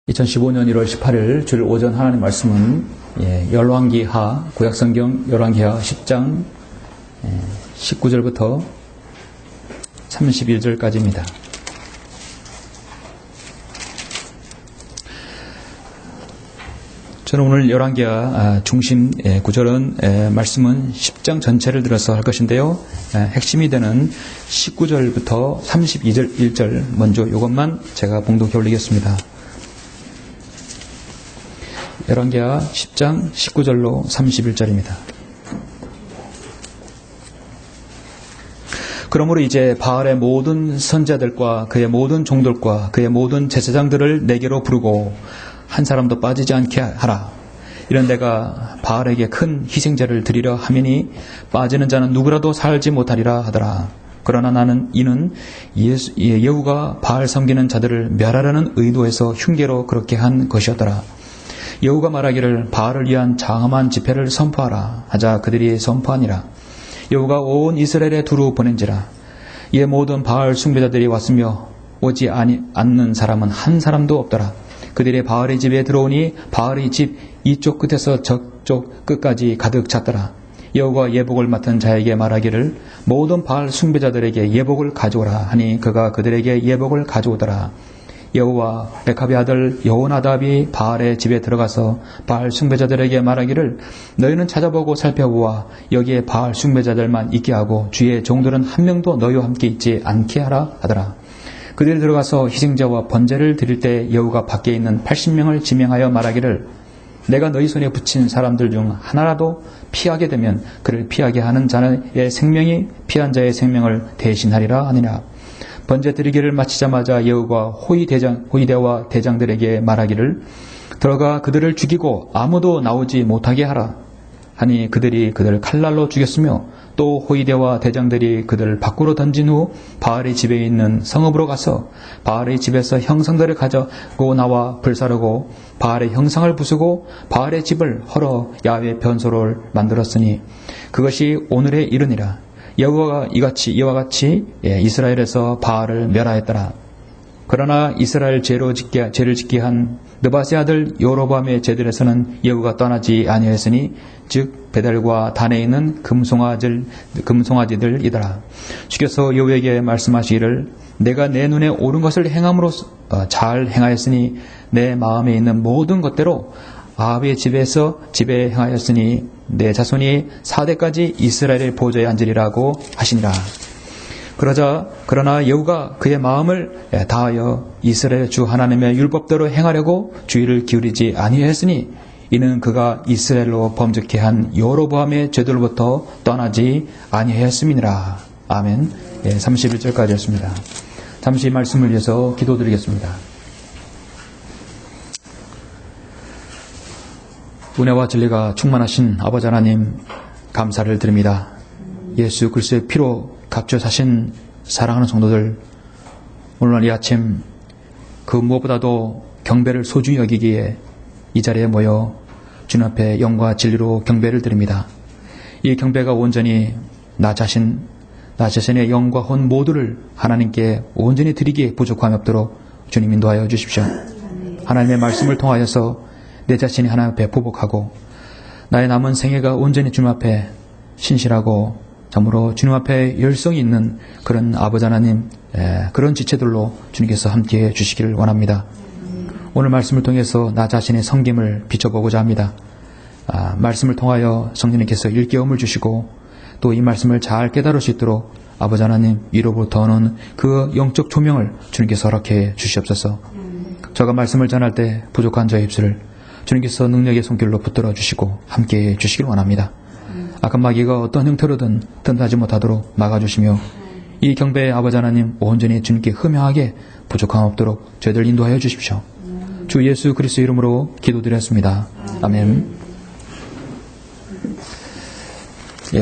2015년 1월 18일 주일 오전 하나님 말씀은 열왕기하, 구약성경 열왕기하 10장 19절부터 31절까지입니다. 저는 오늘 열왕기하 중심 구절은 말씀은 10장 전체를 들어서 할 것인데요. 핵심이 되는 19절부터 32절 1절 먼저 이것만 제가 봉독해 올리겠습니다. 열왕기하 10장 19절로 31절입니다. 그러므로 이제 바알의 모든 선지자들과 그의 모든 종들과 그의 모든 제사장들을 내게로 부르고 한 사람도 빠지지 않게 하라. 이런 내가 바알에게 큰 희생제를 드리려 하매니 빠지는 자는 누구라도 살지 못하리라 하더라. 그러나 나는 이는 여호가 바알 섬기는 자들을 멸하려는 의도에서 흉계로 그렇게 한 것이었더라. 여호가 말하기를 바알을 위한 장엄한 집회를 선포하라 하자 그들이 선포하니라. 여호가 온 이스라엘에 두루 보낸지라. 이에 모든 바알 숭배자들이 왔으며 오지 않는 사람은 한 사람도 없더라. 그들이 바알의 집에 들어오니 바알의 집 이쪽 끝에서 저쪽 끝까지 가득 찼더라. 여호가 예복을 맡은 자에게 말하기를 모든 바알 숭배자들에게 예복을 가져오라 하니 그가 그들에게 예복을 가져오더라. 여호와 레캅의 아들 여호나답이 바알의 집에 들어가서 바알 숭배자들에게 말하기를 너희는 찾아보고 살펴보아 여기에 바알 숭배자들만 있게 하고 주의 종들은 한 명도 너희와 함께 있지 않게 하라 하더라. 그들이 들어가서 희생자와 번제를 드릴 때 여호가 밖에 있는 80명을 지명하여 말하기를 내가 너희 손에 붙인 사람들 중 하나라도 피하게 되면 그를 피하게 하는 자의 생명이 피한 자의 생명을 대신하리라 하니라. 번제 드리기를 마치자마자 여호가 호위대와 대장들에게 말하기를 들어가 그들을 죽이고 아무도 나오지 못하게 하라 하니 그들이 그들을 칼날로 죽였으며 또 호위대와 대장들이 그들을 밖으로 던진 후 바알의 집에 있는 성읍으로 가서 바알의 집에서 형상들을 가져고 나와 불사르고 바알의 형상을 부수고 바알의 집을 헐어 야훼 변소를 만들었으니 그것이 오늘의 일이니라. 여호와가 이와 같이 이스라엘에서 바알을 멸하였더라. 그러나 이스라엘 죄를 짓게 한 느밧의 아들 여로보암의 제들에서는 여호와가 떠나지 아니하였으니 즉 베델과 단에 있는 금송아지들이더라. 주께서 여호와에게 말씀하시기를 내가 내 눈에 옳은 것을 행함으로 잘 행하였으니 내 마음에 있는 모든 것대로 아합의 집에 행하였으니 내 자손이 4대까지 이스라엘의 보좌에 앉으리라고 하시니라. 그러나 여호가 그의 마음을 다하여 이스라엘 주 하나님의 율법대로 행하려고 주의를 기울이지 아니하였으니 이는 그가 이스라엘로 범죄케 한 여로보암의 죄들로부터 떠나지 아니하였음이니라. 아멘. 31절까지였습니다. 잠시 말씀을 위해서 기도드리겠습니다. 은혜와 진리가 충만하신 아버지 하나님 감사를 드립니다. 예수 그리스도의 피로 값져 사신 사랑하는 성도들, 오늘 이 아침 그 무엇보다도 경배를 소중히 여기기에 이 자리에 모여 주님 앞에 영과 진리로 경배를 드립니다. 이 경배가 온전히 나 자신의 영과 혼 모두를 하나님께 온전히 드리기에 부족함이 없도록 주님 인도하여 주십시오. 하나님의 말씀을 통하여서 내 자신이 하나님 앞에 보복하고 나의 남은 생애가 온전히 주님 앞에 신실하고 참으로 주님 앞에 열성이 있는 그런 아버지 하나님 그런 지체들로 주님께서 함께해 주시기를 원합니다. 오늘 말씀을 통해서 나 자신의 섬김을 비춰보고자 합니다. 말씀을 통하여 성령님께서 일깨움을 주시고 또 이 말씀을 잘 깨달을 수 있도록 아버지 하나님 위로부터 오는 그 영적 조명을 주님께서 허락해 주시옵소서. 저가 말씀을 전할 때 부족한 저의 입술을 주님께서 능력의 손길로 붙들어 주시고 함께해 주시길 원합니다. 악한 마귀가 어떤 형태로든 틈타지 못하도록 막아주시며 이 경배의 아버지 하나님 온전히 주님께 흠양하게 부족함 없도록 저희들 인도하여 주십시오. 주 예수 그리스도 이름으로 기도드렸습니다. 아멘.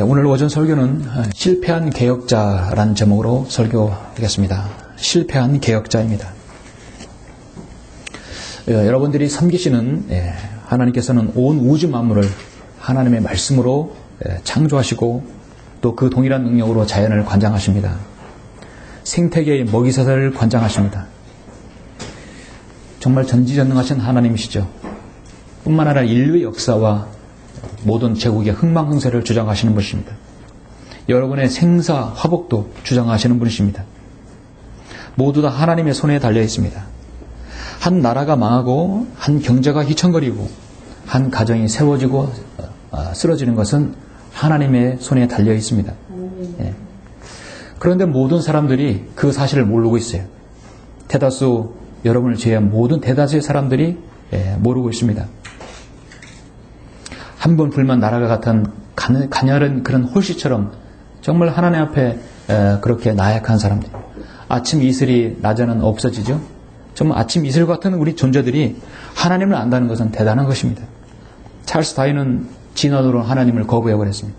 오늘 오전 설교는 실패한 개혁자라는 제목으로 설교하겠습니다. 실패한 개혁자입니다. 여러분들이 섬기시는 하나님께서는 온 우주 만물을 하나님의 말씀으로 창조하시고 또 그 동일한 능력으로 자연을 관장하십니다. 생태계의 먹이사슬을 관장하십니다. 정말 전지전능하신 하나님이시죠. 뿐만 아니라 인류의 역사와 모든 제국의 흥망흥쇠를 주장하시는 분이십니다. 여러분의 생사, 화복도 주장하시는 분이십니다. 모두 다 하나님의 손에 달려 있습니다. 한 나라가 망하고 한 경제가 휘청거리고 한 가정이 세워지고 쓰러지는 것은 하나님의 손에 달려 있습니다. 예. 그런데 모든 사람들이 그 사실을 모르고 있어요. 대다수, 여러분을 제외한 모든 대다수의 사람들이 모르고 있습니다. 한 번 불면 나라가 같은 가녀린 그런 홀씨처럼 정말 하나님 앞에 그렇게 나약한 사람들. 아침 이슬이 낮에는 없어지죠. 정말 아침 이슬 같은 우리 존재들이 하나님을 안다는 것은 대단한 것입니다. 찰스 다윈은 진화론으로 하나님을 거부해버렸습니다.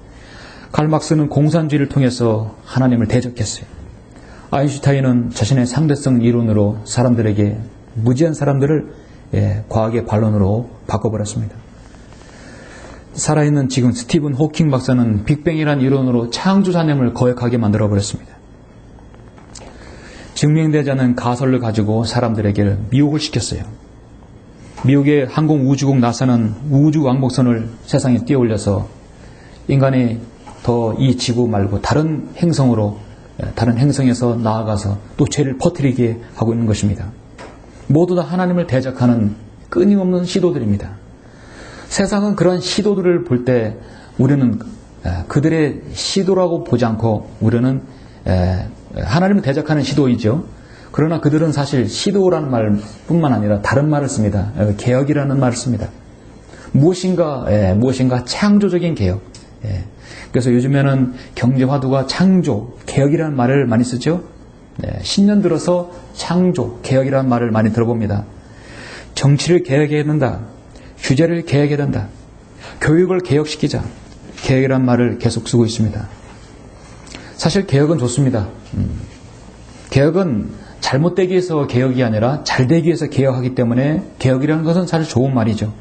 칼막스는 공산주의를 통해서 하나님을 대적했어요. 아인슈타인은 자신의 상대성 이론으로 사람들에게, 무지한 사람들을 과학의 반론으로 바꿔버렸습니다. 살아있는 지금 스티븐 호킹 박사는 빅뱅이라는 이론으로 창조자념을 거역하게 만들어버렸습니다. 증명되지 않은 가설을 가지고 사람들에게 미혹을 시켰어요. 미국의 항공우주국 나사는 우주왕복선을 세상에 띄워올려서 인간이 더 이 지구 말고 다른 행성에서 나아가서 또 죄를 퍼뜨리게 하고 있는 것입니다. 모두 다 하나님을 대적하는 끊임없는 시도들입니다. 세상은 그런 시도들을 볼 때 우리는 그들의 시도라고 보지 않고 우리는 하나님을 대적하는 시도이죠. 그러나 그들은 사실 시도라는 말뿐만 아니라 다른 말을 씁니다. 개혁이라는 말을 씁니다. 무엇인가 창조적인 개혁. 그래서 요즘에는 경제화두가 창조, 개혁이라는 말을 많이 쓰죠. 10년 들어서 창조, 개혁이라는 말을 많이 들어봅니다. 정치를 개혁해야 된다. 규제를 개혁해야 된다. 교육을 개혁시키자. 개혁이라는 말을 계속 쓰고 있습니다. 사실 개혁은 좋습니다. 개혁은 잘못되기 위해서 개혁이 아니라 잘되기 위해서 개혁하기 때문에 개혁이라는 것은 사실 좋은 말이죠.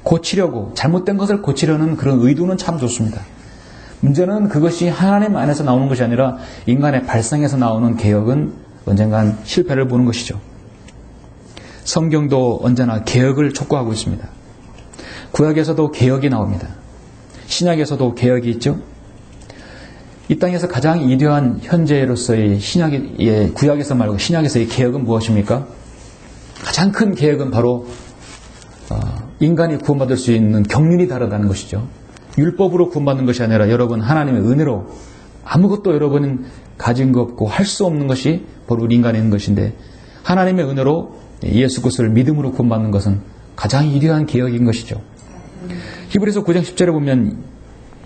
고치려고, 잘못된 것을 고치려는 그런 의도는 참 좋습니다. 문제는 그것이 하나님 안에서 나오는 것이 아니라 인간의 발상에서 나오는 개혁은 언젠간 실패를 보는 것이죠. 성경도 언제나 개혁을 촉구하고 있습니다. 구약에서도 개혁이 나옵니다. 신약에서도 개혁이 있죠. 이 땅에서 가장 이대한 현재로서의 구약에서 말고 신약에서의 개혁은 무엇입니까? 가장 큰 개혁은 바로 인간이 구원받을 수 있는 경륜이 다르다는 것이죠. 율법으로 구원받는 것이 아니라 여러분 하나님의 은혜로 아무것도 여러분은 가진 것 없고 할 수 없는 것이 바로 우리 인간에 있는 것인데 하나님의 은혜로 예수 그리스도를 믿음으로 구원받는 것은 가장 위대한 개혁인 것이죠. 히브리서 9장 10절에 보면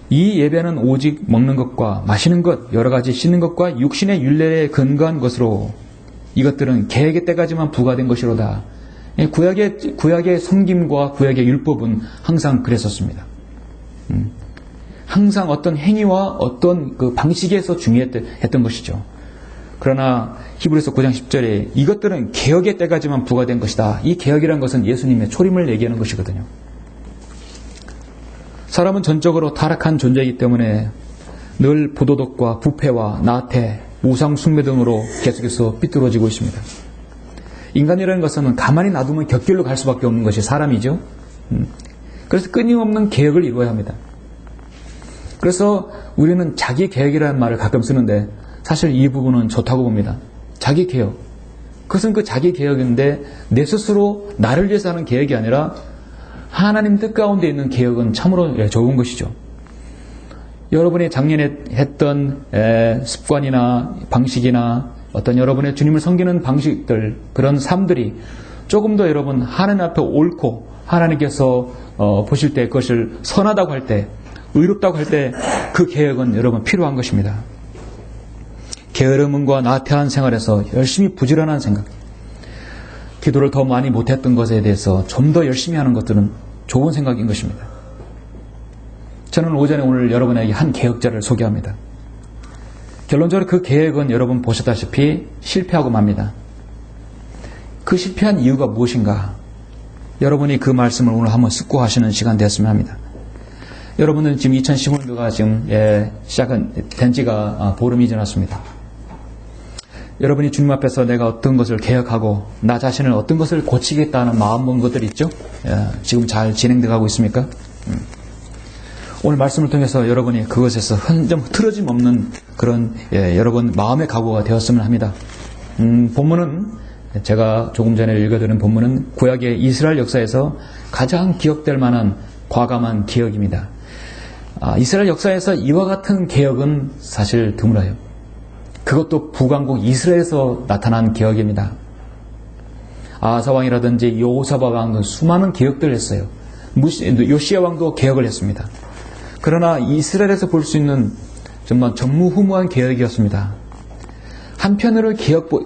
이 예배는 오직 먹는 것과 마시는 것, 여러 가지 씻는 것과 육신의 율례에 근거한 것으로 이것들은 계획의 때까지만 부과된 것이로다. 구약의 섬김과 구약의 율법은 항상 그랬었습니다. 항상 어떤 행위와 어떤 그 방식에서 중요했던 것이죠. 그러나 히브리서 9장 10절에 이것들은 개혁의 때까지만 부과된 것이다. 이 개혁이란 것은 예수님의 초림을 얘기하는 것이거든요. 사람은 전적으로 타락한 존재이기 때문에 늘 부도덕과 부패와 나태, 우상 숭배 등으로 계속해서 삐뚤어지고 있습니다. 인간이라는 것은 가만히 놔두면 곁길로 갈 수밖에 없는 것이 사람이죠. 그래서 끊임없는 개혁을 이루어야 합니다. 그래서 우리는 자기 개혁이라는 말을 가끔 쓰는데 사실 이 부분은 좋다고 봅니다. 자기 개혁. 그것은 그 자기 개혁인데 내 스스로 나를 위해서 하는 개혁이 아니라 하나님 뜻 가운데 있는 개혁은 참으로 좋은 것이죠. 여러분이 작년에 했던 습관이나 방식이나 어떤 여러분의 주님을 섬기는 방식들, 그런 삶들이 조금 더 여러분 하나님 앞에 옳고 하나님께서 보실 때 그것을 선하다고 할 때, 의롭다고 할 때 그 개혁은 여러분 필요한 것입니다. 게으름과 나태한 생활에서 열심히 부지런한 생각, 기도를 더 많이 못했던 것에 대해서 좀 더 열심히 하는 것들은 좋은 생각인 것입니다. 저는 오전에 오늘 여러분에게 한 개혁자를 소개합니다. 결론적으로 그 계획은 여러분 보셨다시피 실패하고 맙니다. 그 실패한 이유가 무엇인가? 여러분이 그 말씀을 오늘 한번 숙고하시는 시간 되었으면 합니다. 여러분은 지금 2015년도가 지금 시작된 지가 보름이 지났습니다. 여러분이 주님 앞에서 내가 어떤 것을 개혁하고 나 자신을 어떤 것을 고치겠다는 마음 먹은 것들 있죠? 지금 잘 진행되고 있습니까? 오늘 말씀을 통해서 여러분이 그것에서 한 점 틀어짐 없는 그런 여러분 마음의 각오가 되었으면 합니다. 본문은 제가 조금 전에 읽어드린 본문은 구약의 이스라엘 역사에서 가장 기억될 만한 과감한 개혁입니다. 이스라엘 역사에서 이와 같은 개혁은 사실 드물어요. 그것도 북왕국 이스라엘에서 나타난 개혁입니다. 아사 왕이라든지 여호사밧 왕은 수많은 개혁들을 했어요. 요시야 왕도 개혁을 했습니다. 그러나 이스라엘에서 볼 수 있는 정말 전무후무한 개혁이었습니다. 한편으로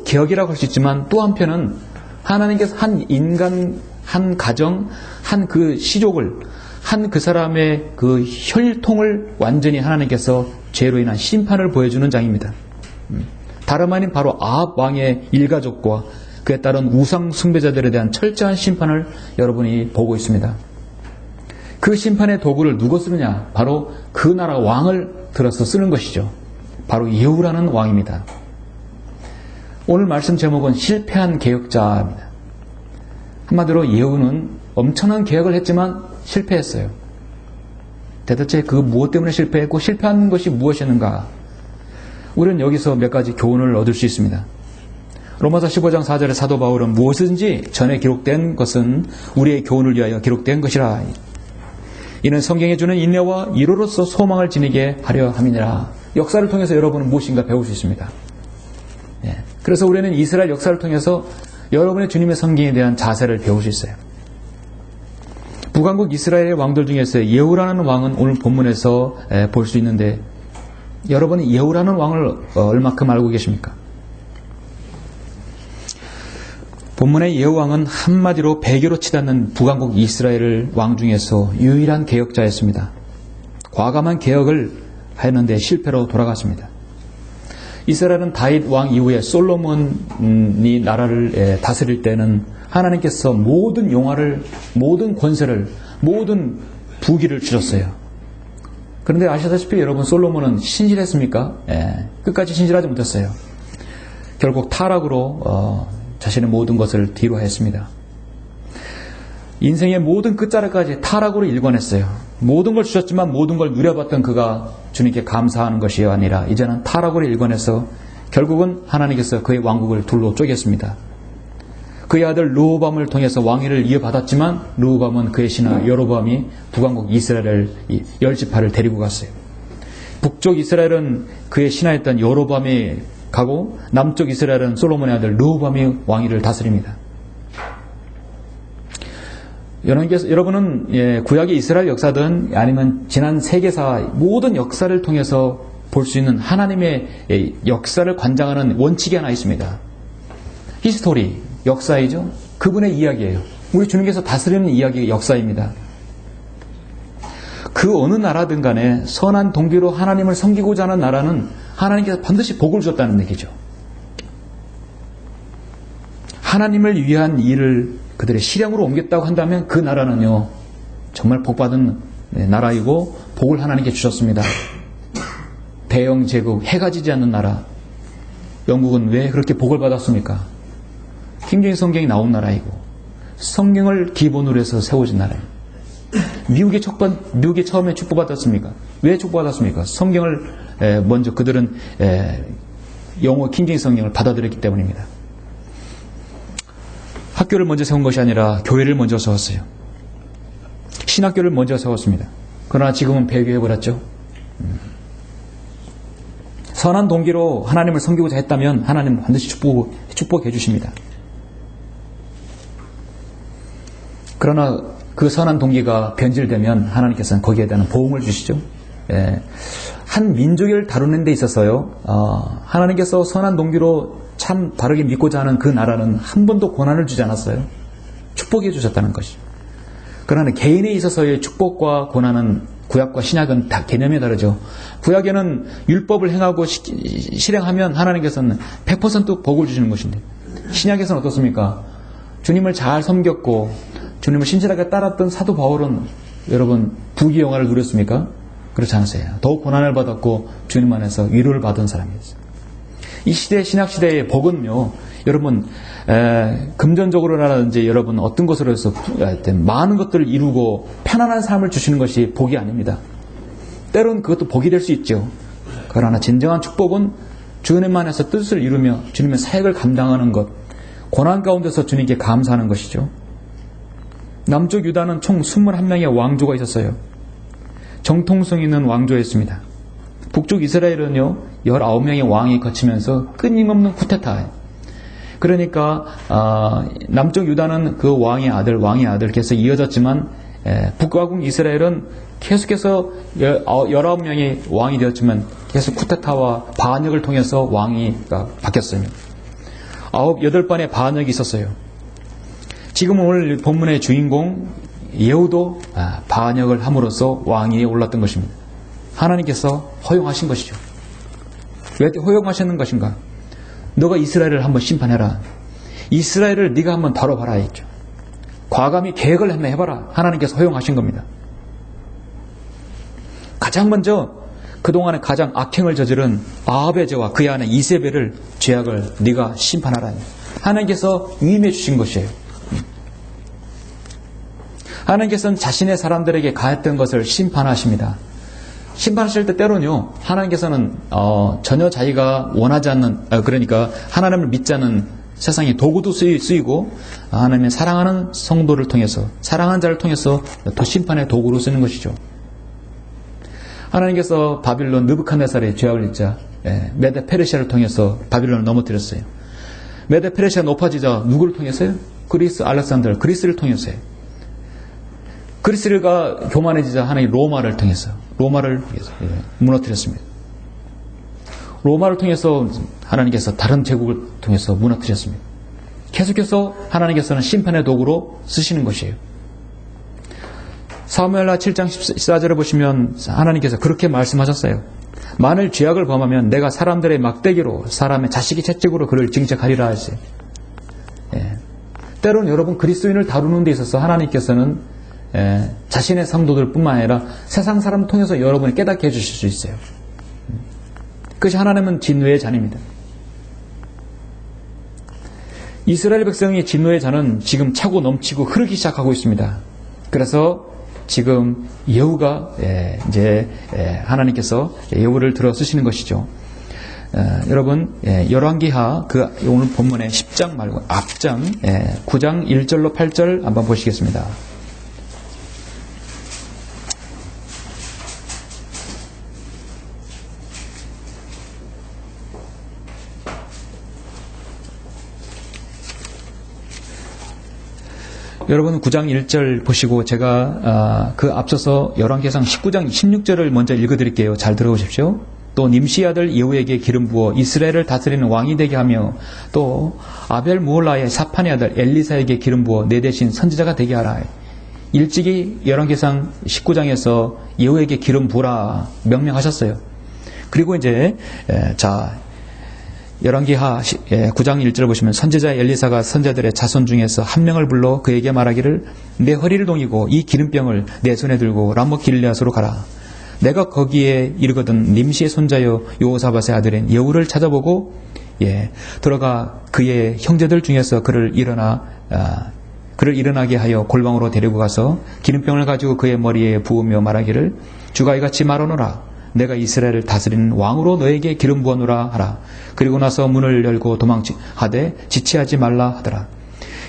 개혁이라고 할 수 있지만 또 한편은 하나님께서 한 인간, 한 가정, 한 그 시족을, 한 그 사람의 그 혈통을 완전히 하나님께서 죄로 인한 심판을 보여주는 장입니다. 다름 아닌 바로 아합 왕의 일가족과 그에 따른 우상 숭배자들에 대한 철저한 심판을 여러분이 보고 있습니다. 그 심판의 도구를 누가 쓰느냐? 바로 그 나라 왕을 들어서 쓰는 것이죠. 바로 예후라는 왕입니다. 오늘 말씀 제목은 실패한 개혁자입니다. 한마디로 예후는 엄청난 개혁을 했지만 실패했어요. 대체 그 무엇 때문에 실패했고 실패한 것이 무엇이었는가? 우리는 여기서 몇 가지 교훈을 얻을 수 있습니다. 로마서 15장 4절에 사도 바울은 무엇이든지 전에 기록된 것은 우리의 교훈을 위하여 기록된 것이라. 이는 성경에 주는 인내와 이로로서 소망을 지니게 하려 함이니라. 역사를 통해서 여러분은 무엇인가 배울 수 있습니다. 그래서 우리는 이스라엘 역사를 통해서 여러분의 주님의 성경에 대한 자세를 배울 수 있어요. 북왕국 이스라엘의 왕들 중에서 예후라는 왕은 오늘 본문에서 볼 수 있는데 여러분이 예후라는 왕을 얼마큼 알고 계십니까? 본문의 예후 왕은 한마디로 베개로 치닫는 북왕국 이스라엘 왕 중에서 유일한 개혁자였습니다. 과감한 개혁을 했는데 실패로 돌아갔습니다. 이스라엘은 다윗 왕 이후에 솔로몬이 나라를 다스릴 때는 하나님께서 모든 영화를, 모든 권세를, 모든 부귀를 주셨어요. 그런데 아시다시피 여러분 솔로몬은 신실했습니까? 끝까지 신실하지 못했어요. 결국 타락으로 자신의 모든 것을 뒤로 했습니다. 인생의 모든 끝자락까지 타락으로 일관했어요. 모든 걸 주셨지만 모든 걸 누려봤던 그가 주님께 감사하는 것이 아니라 이제는 타락으로 일관해서 결국은 하나님께서 그의 왕국을 둘로 쪼갰습니다. 그의 아들 르호밤을 통해서 왕위를 이어받았지만 르호밤은 그의 신하 여로보암이 북왕국 이스라엘을 10지파를 데리고 갔어요. 북쪽 이스라엘은 그의 신하였던 여로보암이 가고 남쪽 이스라엘은 솔로몬의 아들 르호밤이 왕위를 다스립니다. 여러분은 구약의 이스라엘 역사든 아니면 지난 세계사 모든 역사를 통해서 볼 수 있는 하나님의 역사를 관장하는 원칙이 하나 있습니다. 히스토리, 역사이죠. 그분의 이야기예요. 우리 주님께서 다스리는 이야기가 역사입니다. 그 어느 나라든 간에 선한 동기로 하나님을 섬기고자 하는 나라는 하나님께서 반드시 복을 주었다는 얘기죠. 하나님을 위한 일을 그들의 실행으로 옮겼다고 한다면 그 나라는요 정말 복받은 나라이고 복을 하나님께 주셨습니다. 대영 제국, 해가 지지 않는 나라. 영국은 왜 그렇게 복을 받았습니까? 킹제임스 성경이 나온 나라이고 성경을 기본으로 해서 세워진 나라예요. 미국이 처음에 축복받았습니까? 왜 축복받았습니까? 성경을 먼저 그들은 영어 킹제임스 성경을 받아들였기 때문입니다. 학교를 먼저 세운 것이 아니라 교회를 먼저 세웠어요. 신학교를 먼저 세웠습니다. 그러나 지금은 폐교해버렸죠. 선한 동기로 하나님을 섬기고자 했다면 하나님은 반드시 축복해 주십니다. 그러나 그 선한 동기가 변질되면 하나님께서는 거기에 대한 보응을 주시죠. 한 민족을 다루는 데 있어서요, 하나님께서 선한 동기로 참 다르게 믿고자 하는 그 나라는 한 번도 고난을 주지 않았어요. 축복해 주셨다는 것이. 그러나 개인에 있어서의 축복과 고난은 구약과 신약은 다 개념이 다르죠. 구약에는 율법을 행하고 실행하면 하나님께서는 100% 복을 주시는 것인데 신약에서는 어떻습니까? 주님을 잘 섬겼고 주님을 신실하게 따랐던 사도 바울은 여러분 부귀영화를 누렸습니까? 그렇지 않으세요. 더욱 고난을 받았고 주님 안에서 위로를 받은 사람이었어요. 이 시대, 신약시대의 복은요, 여러분, 금전적으로라든지 여러분 어떤 것으로 해서 많은 것들을 이루고 편안한 삶을 주시는 것이 복이 아닙니다. 때로는 그것도 복이 될 수 있죠. 그러나 진정한 축복은 주 은혜만에서 뜻을 이루며 주님의 사역을 감당하는 것, 고난 가운데서 주님께 감사하는 것이죠. 남쪽 유다는 총 21명의 왕조가 있었어요. 정통성 있는 왕조였습니다. 북쪽 이스라엘은요, 19명의 왕이 거치면서 끊임없는 쿠데타. 그러니까 남쪽 유다는 그 왕의 아들 계속 이어졌지만 북왕국 이스라엘은 계속해서 19명의 왕이 되었지만 계속 쿠데타와 반역을 통해서 왕이가 바뀌었어요. 8번의 반역이 있었어요. 지금 오늘 본문의 주인공 예후도 반역을 함으로써 왕위에 올랐던 것입니다. 하나님께서 허용하신 것이죠. 왜 허용하셨는 것인가? 너가 이스라엘을 한번 심판해라. 이스라엘을 네가 한번 다뤄봐라 했죠. 과감히 계획을 한번 해봐라. 하나님께서 허용하신 겁니다. 가장 먼저 그동안에 가장 악행을 저지른 아합의 죄와 그의 아내 이세벨을 죄악을 네가 심판하라. 하나님께서 위임해 주신 것이에요. 하나님께서는 자신의 사람들에게 가했던 것을 심판하십니다. 심판하실 때 때로는요, 하나님께서는 전혀 자기가 원하지 않는, 그러니까 하나님을 믿지 않는 세상의 도구도 쓰이고 하나님의 사랑하는 성도를 통해서, 사랑하는 자를 통해서 또 심판의 도구로 쓰는 것이죠. 하나님께서 바빌론 느부갓네살의 죄악을 잊자 메데 페르시아를 통해서 바빌론을 넘어뜨렸어요. 메데 페르시아가 높아지자 누구를 통해서요? 그리스 알렉산더, 그리스를 통해서요. 그리스가 교만해지자 하나님 로마를 통해서, 로마를 무너뜨렸습니다. 로마를 통해서 하나님께서 다른 제국을 통해서 무너뜨렸습니다. 계속해서 하나님께서는 심판의 도구로 쓰시는 것이에요. 사무엘하 7장 14절에 보시면 하나님께서 그렇게 말씀하셨어요. 만일 죄악을 범하면 내가 사람들의 막대기로 사람의 자식의 채찍으로 그를 징책하리라 하셨어요. 때로는 여러분 그리스도인을 다루는 데 있어서 하나님께서는 자신의 성도들 뿐만 아니라 세상 사람을 통해서 여러분이 깨닫게 해주실 수 있어요. 그것이 하나님은 진노의 잔입니다. 이스라엘 백성이 진노의 잔은 지금 차고 넘치고 흐르기 시작하고 있습니다. 그래서 지금 예후가 이제 하나님께서 예후를 들어 쓰시는 것이죠. 여러분 열왕기하 그 오늘 본문의 10장 말고 앞장 9장 1절로 8절 한번 보시겠습니다. 여러분 9장 1절 보시고 제가 그 앞서서 열왕기상 19장 16절을 먼저 읽어드릴게요. 잘 들어보십시오. 또 님시 아들 예후에게 기름 부어 이스라엘을 다스리는 왕이 되게 하며 또 아벨 무홀라의 사판의 아들 엘리사에게 기름 부어 내 대신 선지자가 되게 하라. 일찍이 열왕기상 19장에서 예후에게 기름 부으라 명령하셨어요. 그리고 이제 열왕기하 9장 1절을 보시면 선지자 엘리사가 선지자들의 자손 중에서 한 명을 불러 그에게 말하기를 내 허리를 동이고 이 기름병을 내 손에 들고 라못 길르앗으로 가라. 내가 거기에 이르거든 님시의 손자여 요사밧의 아들인 예후를 찾아보고 들어가 그의 형제들 중에서 그를 일어나게 하여 골방으로 데리고 가서 기름병을 가지고 그의 머리에 부으며 말하기를 주가 이같이 말하노라. 내가 이스라엘을 다스리는 왕으로 너에게 기름 부어노라 하라. 그리고 나서 문을 열고 도망하되 지체하지 말라 하더라.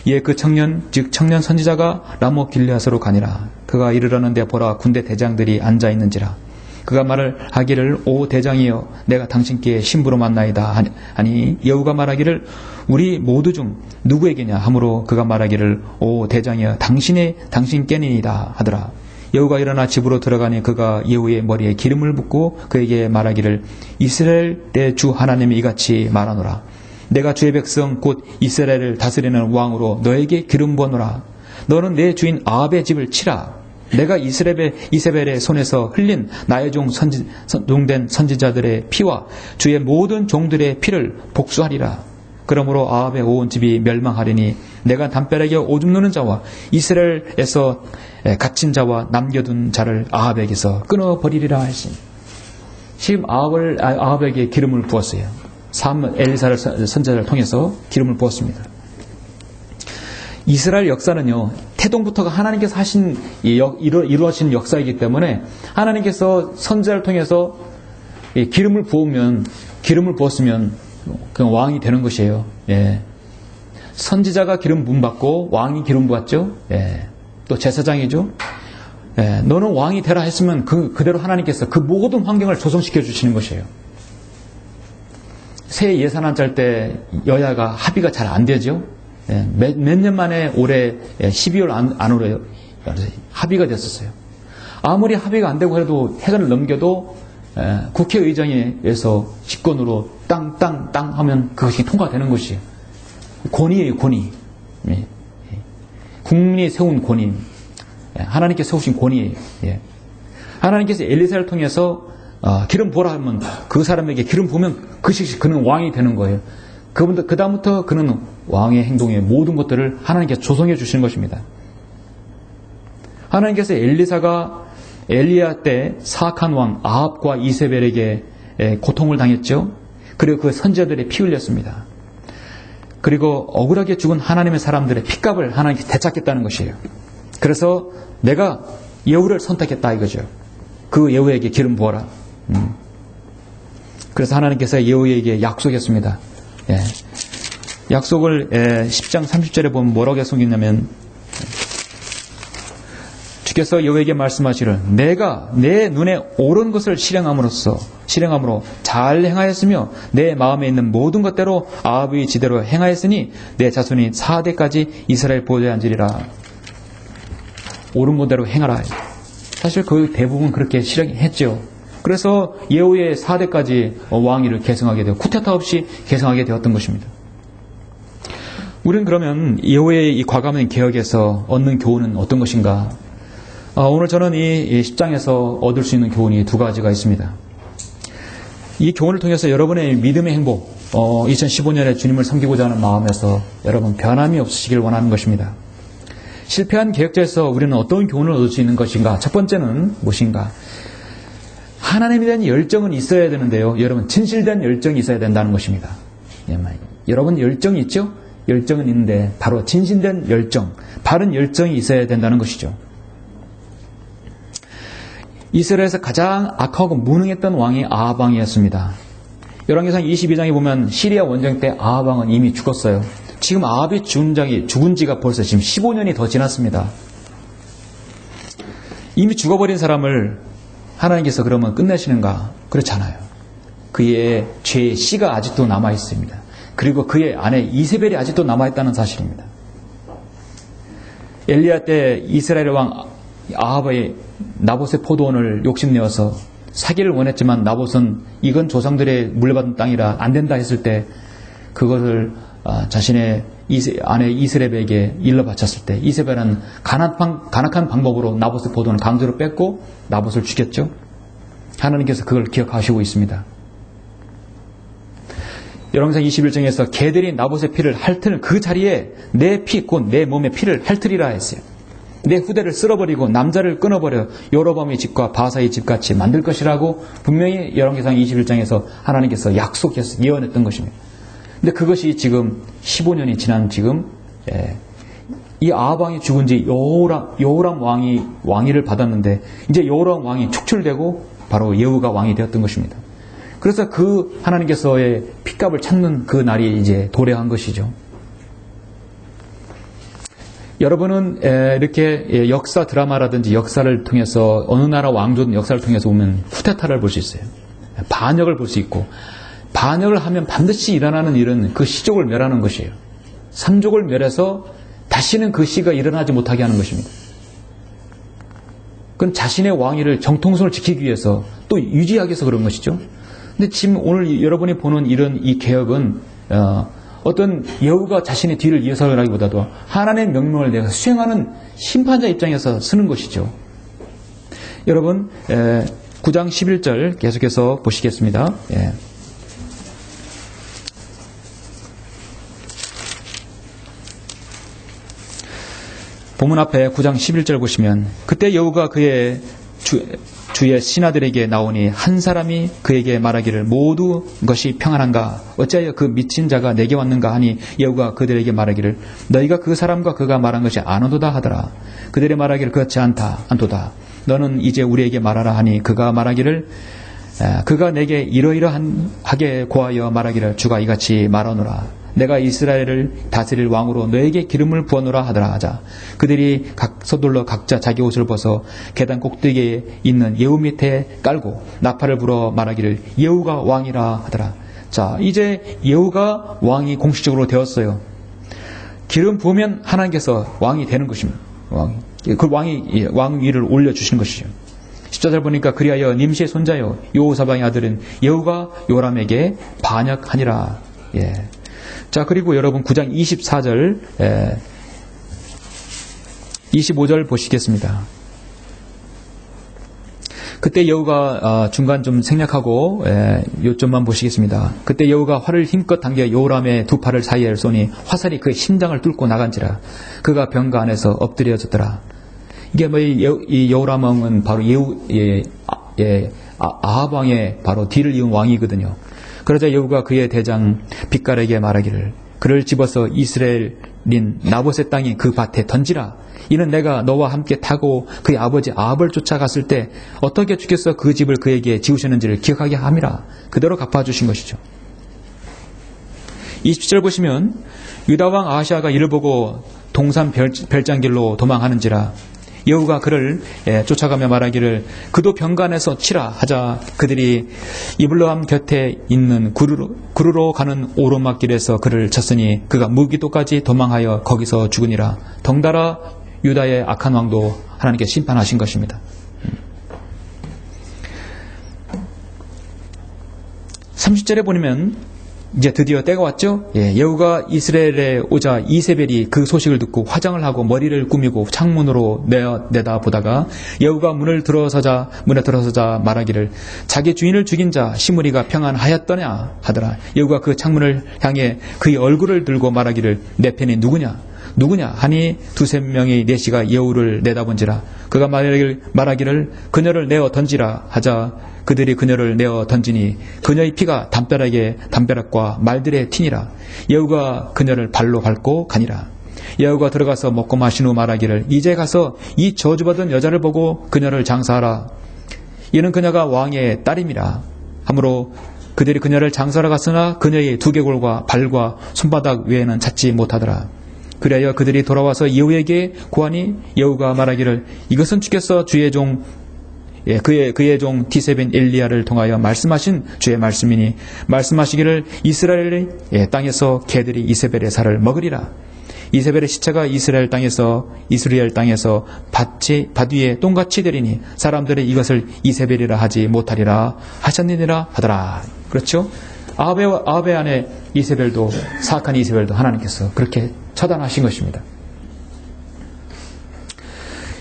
이에 그 청년 즉 청년 선지자가 라못 길르앗으로 가니라. 그가 이르러는데 보라 군대 대장들이 앉아 있는지라. 그가 말을 하기를 오 대장이여 내가 당신께 신부로 만나이다 하니 예후가 말하기를 우리 모두 중 누구에게냐 하므로 그가 말하기를 오 대장이여 당신께니이다 하더라. 예후가 일어나 집으로 들어가니 그가 예후의 머리에 기름을 붓고 그에게 말하기를 이스라엘의 주 하나님이 이같이 말하노라. 내가 주의 백성 곧 이스라엘을 다스리는 왕으로 너에게 기름 부어노라. 너는 내 주인 아합의 집을 치라. 내가 이세벨의 손에서 흘린 나의 종된 선지자들의 피와 주의 모든 종들의 피를 복수하리라. 그러므로 아합의 온 집이 멸망하리니 내가 담벼락에 오줌 누는 자와 이스라엘에서 갇힌 자와 남겨둔 자를 아합에게서 끊어버리리라 하시니 지금 아합에게 기름을 부었어요. 엘리사를 선지자를 통해서 기름을 부었습니다. 이스라엘 역사는요, 태동부터가 하나님께서 이루어진 역사이기 때문에 하나님께서 선지자를 통해서 기름을 부었으면 그 왕이 되는 것이에요. 예. 선지자가 기름 부음 받고 왕이 기름 부었죠. 예. 또 제사장이죠. 예. 너는 왕이 되라 했으면 그대로 하나님께서 그 모든 환경을 조성시켜 주시는 것이에요. 새 예산안 짤 때 여야가 합의가 잘 안 되죠. 예. 몇 년 만에 올해 12월 안으로 합의가 됐었어요. 아무리 합의가 안 되고 해도 해관을 넘겨도 국회의장에서 직권으로 땅 하면 그것이 통과되는 것이에요. 권위예요, 권위. 예. 국민이 세운 권위. 하나님께서 세우신 권위예요. 예. 하나님께서 엘리사를 통해서 기름 부어라 하면 그 사람에게 기름 부으면 그 즉시 그는 왕이 되는 거예요. 그 다음부터 그는 왕의 행동의 모든 것들을 하나님께서 조성해 주시는 것입니다. 하나님께서 엘리야 때 사악한 왕 아합과 이세벨에게 고통을 당했죠. 그리고 그 선지자들의 피 흘렸습니다. 그리고 억울하게 죽은 하나님의 사람들의 핏값을 하나님께 되찾겠다는 것이에요. 그래서 내가 예후를 선택했다 이거죠. 그 예후에게 기름 부어라. 그래서 하나님께서 예후에게 약속했습니다. 예. 약속을 10장 30절에 보면 뭐라고 약속했냐면 주께서 예후에게 말씀하시를 내가 내 눈에 옳은 것을 실행함으로 잘 행하였으며 내 마음에 있는 모든 것대로 아합의 지대로 행하였으니 내 자손이 4대까지 이스라엘 보호자에 앉으리라. 옳은 것대로 행하라. 사실 거의 대부분 그렇게 실행했죠. 그래서 예후의 4대까지 왕위를 계승하게 되고 쿠데타 없이 계승하게 되었던 것입니다. 우리는 그러면 예후의 이 과감한 개혁에서 얻는 교훈은 어떤 것인가? 오늘 저는 이 10장에서 얻을 수 있는 교훈이 두 가지가 있습니다. 이 교훈을 통해서 여러분의 믿음의 행복, 2015년에 주님을 섬기고자 하는 마음에서 여러분 변함이 없으시길 원하는 것입니다. 실패한 개혁자에서 우리는 어떤 교훈을 얻을 수 있는 것인가? 첫 번째는 무엇인가? 하나님에 대한 열정은 있어야 되는데요. 여러분 진실된 열정이 있어야 된다는 것입니다. 여러분 열정이 있죠? 열정은 있는데 바로 진실된 열정, 바른 열정이 있어야 된다는 것이죠. 이스라엘에서 가장 악하고 무능했던 왕이 아합 왕이었습니다. 열왕기상 22장에 보면 시리아 원정 때 아합 왕은 이미 죽었어요. 지금 아합이 죽은 지가 벌써 지금 15년이 더 지났습니다. 이미 죽어버린 사람을 하나님께서 그러면 끝내시는가? 그렇잖아요. 그의 죄의 씨가 아직도 남아있습니다. 그리고 그의 아내 이세벨이 아직도 남아있다는 사실입니다. 엘리야 때 이스라엘 왕 아합의 나봇의 포도원을 욕심내어서 사기를 원했지만 나봇은 이건 조상들의 물려받은 땅이라 안 된다 했을 때 그것을 자신의 아내 이세벨에게 일러 바쳤을 때 이세벨은 간악한 방법으로 나봇의 포도원을 강제로 뺏고 나봇을 죽였죠. 하나님께서 그걸 기억하시고 있습니다. 열왕기상 21장에서 개들이 나봇의 피를 핥을 그 자리에 내 피, 곧 내 몸의 피를 핥으리라 했어요. 내 후대를 쓸어버리고 남자를 끊어버려 여로보암의 집과 바사의 집같이 만들 것이라고 분명히 열왕기상 21장에서 하나님께서 약속해서 예언했던 것입니다. 근데 그것이 지금 15년이 지난 지금 이 아합 왕이 죽은 지 여호람 왕이 왕위를 받았는데 이제 여호람 왕이 축출되고 바로 예후가 왕이 되었던 것입니다. 그래서 그 하나님께서의 핏값을 찾는 그 날이 이제 도래한 것이죠. 여러분은 이렇게 역사 드라마라든지 역사를 통해서 어느 나라 왕조든 역사를 통해서 보면 쿠데타를 볼 수 있어요. 반역을 볼 수 있고 반역을 하면 반드시 일어나는 일은 그 시족을 멸하는 것이에요. 삼족을 멸해서 다시는 그 시가 일어나지 못하게 하는 것입니다. 그건 자신의 왕위를 정통성을 지키기 위해서 또 유지하기 위해서 그런 것이죠. 근데 지금 오늘 여러분이 보는 이 개혁은 어떤 예후가 자신의 뒤를 이어서라기보다도 하나님의 명령을 내가 수행하는 심판자 입장에서 쓰는 것이죠. 여러분 9장 11절 계속해서 보시겠습니다. 본문 앞에 9장 11절 보시면 그때 여호가 그의 주의 신하들에게 나오니 한 사람이 그에게 말하기를 모두 것이 평안한가 어찌하여 그 미친 자가 내게 왔는가 하니 예후가 그들에게 말하기를 너희가 그 사람과 그가 말한 것이 아노도다 하더라. 그들이 말하기를 그렇지 않도다. 너는 이제 우리에게 말하라 하니 그가 말하기를 그가 내게 이러이러하게 고하여 말하기를 주가 이같이 말하노라. 내가 이스라엘을 다스릴 왕으로 너에게 기름을 부어노라 하더라 하자. 그들이 서둘러 각자 자기 옷을 벗어 계단 꼭대기에 있는 예후 밑에 깔고 나팔을 불어 말하기를 예후가 왕이라 하더라. 자, 이제 예후가 왕이 공식적으로 되었어요. 기름 부으면 하나님께서 왕이 되는 것입니다. 그 왕 위를 올려주신 것이죠. 14절 보니까 그리하여 님시의 손자요 여호사방의 아들은 예후가 요람에게 반역하니라. 예. 자, 그리고 여러분 9장 24절 25절 보시겠습니다. 그때 여호가 중간 좀 생략하고 요점만 보시겠습니다. 그때 여호가 활을 힘껏 당겨 요람의 두 팔을 사이에 쏘니 화살이 그의 심장을 뚫고 나간지라. 그가 병가 안에서 엎드려졌더라. 이게 뭐 이 여호람 왕은 바로 아합 왕의 바로 뒤를 이은 왕이거든요. 그러자 여호가 그의 대장 빗갈에게 말하기를 그를 집어서 이스라엘인 나봇의 땅에 그 밭에 던지라. 이는 내가 너와 함께 타고 그의 아버지 아합을 쫓아갔을 때 어떻게 주께서 그 집을 그에게 지우셨는지를 기억하게 함이라. 그대로 갚아주신 것이죠. 27절 보시면 유다왕 아하시아가 이를 보고 동산 별장길로 도망하는지라. 여호가 그를 쫓아가며 말하기를 그도 병간에서 치라 하자. 그들이 이블로암 곁에 있는 구르로 가는 오르막길에서 그를 쳤으니 그가 무기도까지 도망하여 거기서 죽으니라. 덩달아 유다의 악한 왕도 하나님께 심판하신 것입니다. 30절에 보면 이제 드디어 때가 왔죠. 예후가 이스라엘에 오자 이세벨이 그 소식을 듣고 화장을 하고 머리를 꾸미고 창문으로 내다보다가 예후가 문에 들어서자 말하기를 자기 주인을 죽인 자 시므리가 평안하였더냐 하더라. 예후가 그 창문을 향해 그의 얼굴을 들고 말하기를 내 편이 누구냐 하니 두세 명의 내시가 예후를 내다본지라. 그가 말하기를 그녀를 내어 던지라 하자. 그들이 그녀를 내어 던지니 그녀의 피가 담벼락과 말들의 티니라. 예후가 그녀를 발로 밟고 가니라. 예후가 들어가서 먹고 마신 후 말하기를 이제 가서 이 저주받은 여자를 보고 그녀를 장사하라. 이는 그녀가 왕의 딸임이라. 하므로 그들이 그녀를 장사하러 갔으나 그녀의 두개골과 발과 손바닥 외에는 찾지 못하더라. 그리하여 그들이 돌아와서 예후에게 고하니 예후가 말하기를 이것은 주께서 주의 종 그의 종 디세벤 엘리야를 통하여 말씀하신 주의 말씀이니 말씀하시기를 이스라엘 땅에서 개들이 이세벨의 살을 먹으리라. 이세벨의 시체가 이스라엘 땅에서 밭 위에 똥같이 되리니 사람들이 이것을 이세벨이라 하지 못하리라 하셨느니라 하더라. 그렇죠? 아합의 아내 이세벨도 사악한 이세벨도 하나님께서 그렇게 처단하신 것입니다.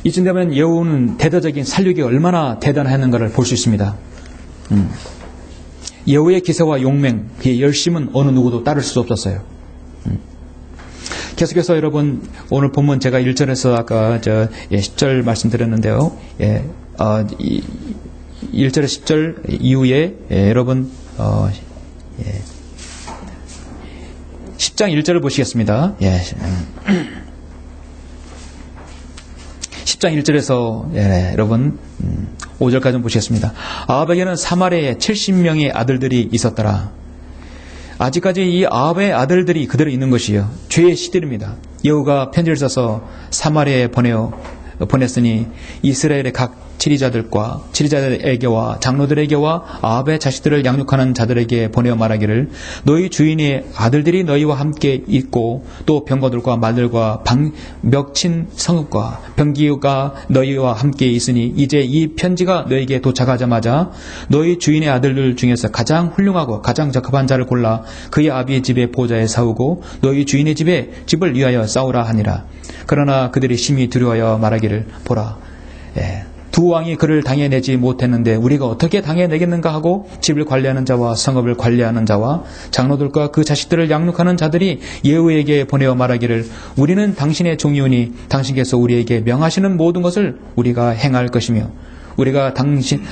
이쯤 되면 예후는 대대적인 살육이 얼마나 대단했는가를 볼 수 있습니다. 예후의 기세와 용맹, 그의 열심은 어느 누구도 따를 수 없었어요. 계속해서 여러분 오늘 본문 제가 1절에서 아까 10절 말씀드렸는데요. 1절에 10절 이후에 여러분 10장 1절을 보시겠습니다. 10장 1절에서 여러분 5절까지 보시겠습니다. 아합에게는 사마리아에 70명의 아들들이 있었더라. 아직까지 이 아합의 아들들이 그대로 있는 것이요 죄의 시들입니다. 예후가 편지를 써서 사마리아에 보냈으니 이스라엘의 각 지리자들에게와 장로들에게와 아합의 자식들을 양육하는 자들에게 보내어 말하기를 너희 주인의 아들들이 너희와 함께 있고 또 병거들과 말들과 멱친 성읍과 병기가 너희와 함께 있으니 이제 이 편지가 너희에게 도착하자마자 너희 주인의 아들들 중에서 가장 훌륭하고 가장 적합한 자를 골라 그의 아비의 집에 보좌에 세우고 너희 주인의 집을 위하여 싸우라 하니라. 그러나 그들이 심히 두려워하여 말하기를 보라 두 왕이 그를 당해내지 못했는데 우리가 어떻게 당해내겠는가 하고 집을 관리하는 자와 성읍을 관리하는 자와 장로들과 그 자식들을 양육하는 자들이 예후에게 보내어 말하기를 우리는 당신의 종이오니 당신께서 우리에게 명하시는 모든 것을 우리가 행할 것이며 우리가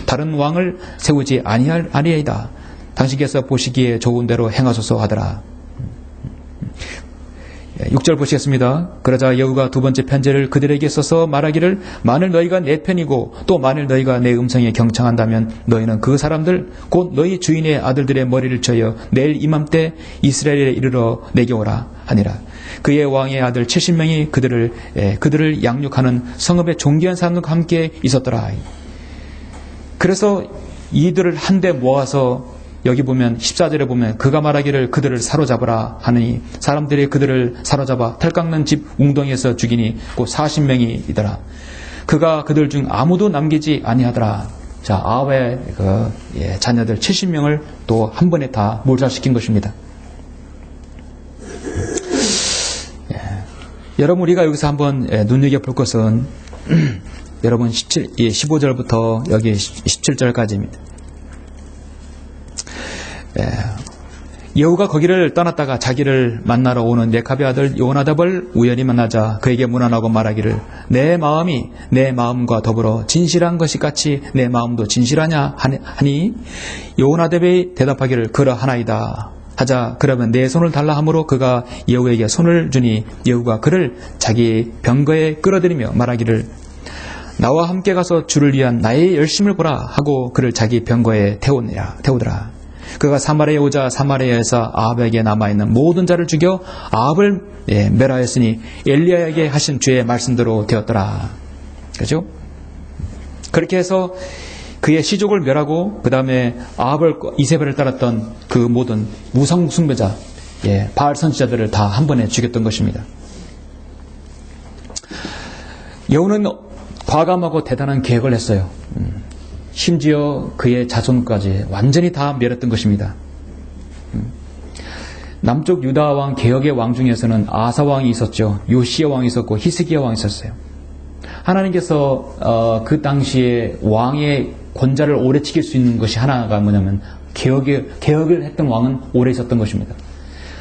다른 왕을 세우지 아니하리이다. 당신께서 보시기에 좋은 대로 행하소서 하더라. 6절 보시겠습니다. 그러자 여호와가 두 번째 편지를 그들에게 써서 말하기를 만일 너희가 내 편이고 또 만일 너희가 내 음성에 경청한다면 너희는 그 사람들 곧 너희 주인의 아들들의 머리를 쳐여 내일 이맘때 이스라엘에 이르러 내게 오라 하니라. 그의 왕의 아들 70명이 그들을 양육하는 성읍의 존귀한 사람들과 함께 있었더라. 그래서 이들을 한데 모아서 여기 보면 14절에 보면 그가 말하기를 그들을 사로잡으라 하느니 사람들이 그들을 사로잡아 털 깎는 집 웅덩이에서 죽이니 곧 40명이더라. 그가 그들 중 아무도 남기지 아니하더라. 자, 아합의 자녀들 70명을 또 한 번에 다 몰살시킨 것입니다. 여러분, 우리가 여기서 한번 눈여겨볼 것은 여러분 15절부터 여기 17절까지입니다. 여호가 거기를 떠났다가 자기를 만나러 오는 레카비 아들 요나답을 우연히 만나자 그에게 문안하고 말하기를 내 마음이 내 마음과 더불어 진실한 것이 같이 내 마음도 진실하냐 하니 요나답이 대답하기를 그러하나이다 하자. 그러면 내 손을 달라 하므로 그가 여호에게 손을 주니 여호가 그를 자기 병거에 끌어들이며 말하기를 나와 함께 가서 주를 위한 나의 열심을 보라 하고 그를 자기 병거에 태우더라. 그가 사마리아에 오자 사마리아에서 아합에게 남아있는 모든 자를 죽여 아합을 멸하였으니 엘리야에게 하신 주의 말씀대로 되었더라. 그렇죠? 그렇게 해서 그의 시족을 멸하고 그 다음에 이세벨을 따랐던 그 모든 우상 숭배자 바알 선지자들을 다 한 번에 죽였던 것입니다. 여호는 과감하고 대단한 계획을 했어요. 심지어 그의 자손까지 완전히 다 멸했던 것입니다. 남쪽 유다 왕 개혁의 왕 중에서는 아사 왕이 있었죠. 요시야 왕이 있었고 히스기야 왕이 있었어요. 하나님께서 그 당시에 왕의 권좌를 오래 지킬 수 있는 것이 하나가 뭐냐면 개혁을 했던 왕은 오래 있었던 것입니다.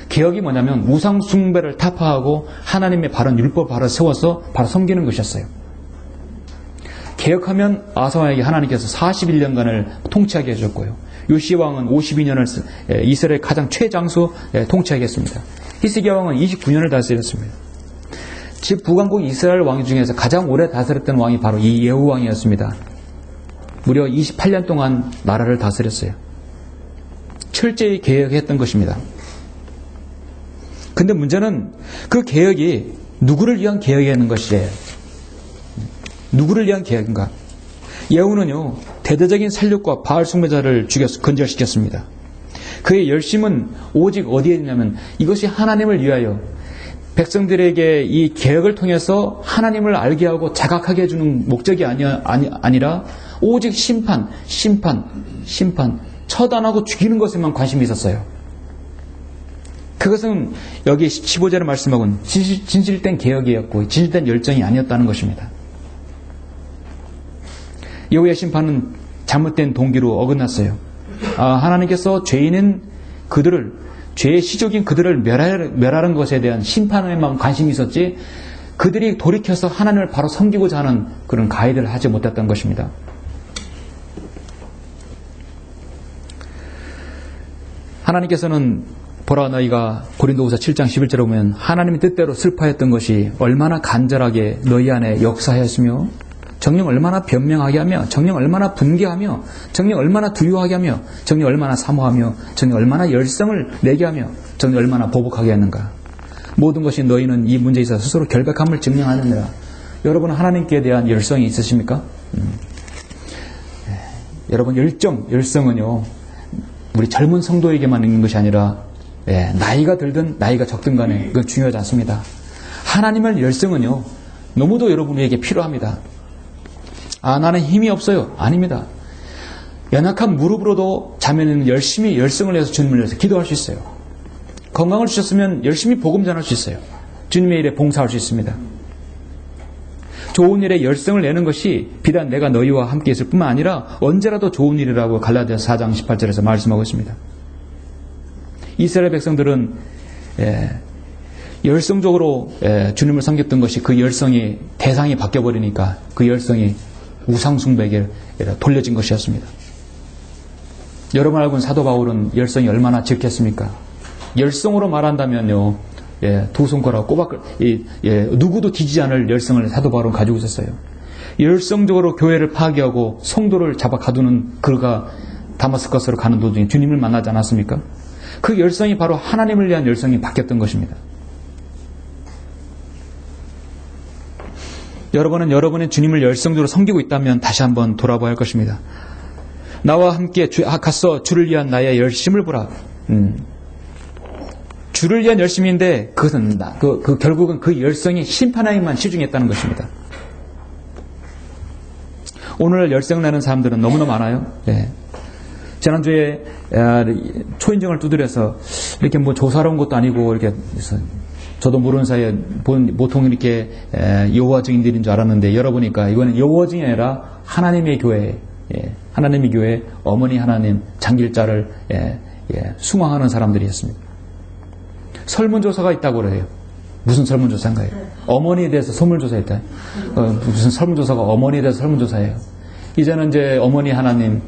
개혁이 뭐냐면 우상 숭배를 타파하고 하나님의 바른 율법 바로 세워서 바로 섬기는 것이었어요. 개혁하면 아사왕에게 하나님께서 41년간을 통치하게 해줬고요. 요시야 왕은 52년을 이스라엘 가장 최장수 통치하게 했습니다. 히스기야 왕은 29년을 다스렸습니다. 즉 북왕국 이스라엘 왕 중에서 가장 오래 다스렸던 왕이 바로 이 예후 왕이었습니다. 무려 28년 동안 나라를 다스렸어요. 철저히 개혁했던 것입니다. 근데 문제는 그 개혁이 누구를 위한 개혁이었는 것이에요. 누구를 위한 계획인가? 예후는요 대대적인 살육과 바알 숭배자를 죽여서 근절시켰습니다. 그의 열심은 오직 어디에 있냐면 이것이 하나님을 위하여 백성들에게 이 계획을 통해서 하나님을 알게 하고 자각하게 해주는 목적이 아니라 오직 심판, 처단하고 죽이는 것에만 관심이 있었어요. 그것은 여기 15절의 말씀하고는 진실된 계획이었고 진실된 열정이 아니었다는 것입니다. 여호와의 심판은 잘못된 동기로 어긋났어요. 하나님께서 죄인인 그들을, 죄의 시족인 그들을 멸하는 것에 대한 심판에만 관심이 있었지 그들이 돌이켜서 하나님을 바로 섬기고자 하는 그런 가이드를 하지 못했던 것입니다. 하나님께서는 보라 너희가 고린도후서 7장 11절에 보면 하나님의 뜻대로 슬퍼했던 것이 얼마나 간절하게 너희 안에 역사하였으며 정녕 얼마나 변명하게 하며 정녕 얼마나 분개하며 정녕 얼마나 두려워하게 하며 정녕 얼마나 사모하며 정녕 얼마나 열성을 내게 하며 정녕 얼마나 보복하게 했는가. 모든 것이 너희는 이 문제에 있어서 스스로 결백함을 증명하느니라. 여러분은 하나님께 대한 열성이 있으십니까? 여러분 열성은요 우리 젊은 성도에게만 있는 것이 아니라 나이가 들든 나이가 적든 간에 그건 중요하지 않습니다. 하나님의 열성은요 너무도 여러분에게 필요합니다. 나는 힘이 없어요. 아닙니다. 연약한 무릎으로도 자매는 열심히 열성을 내서 주님을 위해서 기도할 수 있어요. 건강을 주셨으면 열심히 복음 전할 수 있어요. 주님의 일에 봉사할 수 있습니다. 좋은 일에 열성을 내는 것이 비단 내가 너희와 함께 있을 뿐만 아니라 언제라도 좋은 일이라고 갈라디아서 4장 18절에서 말씀하고 있습니다. 이스라엘 백성들은 열성적으로 주님을 섬겼던 것이 그 열성이 대상이 바뀌어버리니까 그 열성이 우상숭배에게 돌려진 것이었습니다. 여러분 알고 있는 사도 바울은 열성이 얼마나 짙겠습니까? 열성으로 말한다면요, 두 손가락 꼬박, 누구도 뒤지지 않을 열성을 사도 바울은 가지고 있었어요. 열성적으로 교회를 파괴하고 성도를 잡아 가두는 그가 다마스커스로 가는 도중에 주님을 만나지 않았습니까? 그 열성이 바로 하나님을 위한 열성이 바뀌었던 것입니다. 여러분은 여러분의 주님을 열성적으로 섬기고 있다면 다시 한번 돌아봐야 할 것입니다. 나와 함께 가서 주를 위한 나의 열심을 보라. 주를 위한 열심인데 그것은 결국은 그 열성이 심판하에만 시중했다는 것입니다. 오늘 열성 내는 사람들은 너무나 많아요. 지난주에 초인종을 두드려서 이렇게 뭐 조사로 온 것도 아니고 이렇게 저도 모르는 사이에 보통 이렇게 여호와 증인들인 줄 알았는데 열어보니까 이거는 여호와 증인이 아니라 하나님의 교회, 하나님의 교회 어머니 하나님 장길자를 숭앙하는 사람들이었습니다. 설문조사가 있다고 그래요. 무슨 설문조사인가요? 어머니에 대해서 설문조사했다. 무슨 설문조사가 어머니에 대해서 설문조사예요. 이제는 이제 어머니 하나님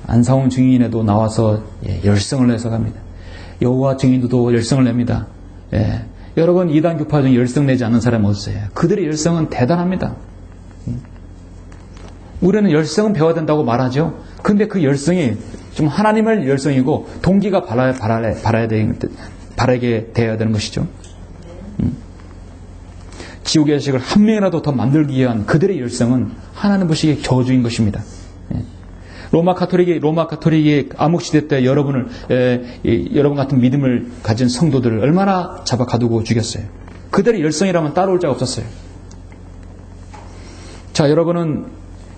안상훈 증인에도 나와서 열성을 내서 갑니다. 여호와 증인도 열성을 냅니다. 여러분 이단 교파 중에 열성 내지 않는 사람이 없어요. 그들의 열성은 대단합니다. 우리는 열성은 배워야 된다고 말하죠. 근데 그 열성이 좀 하나님을 열성이고 동기가 바라게 되어야 되는 것이죠. 지옥의 자식을 한 명이라도 더 만들기 위한 그들의 열성은 하나님 보시기에 저주인 것입니다. 로마 카톨릭이 암흑시대 때 여러분 같은 믿음을 가진 성도들을 얼마나 잡아 가두고 죽였어요. 그들의 열성이라면 따라올 자가 없었어요. 자, 여러분은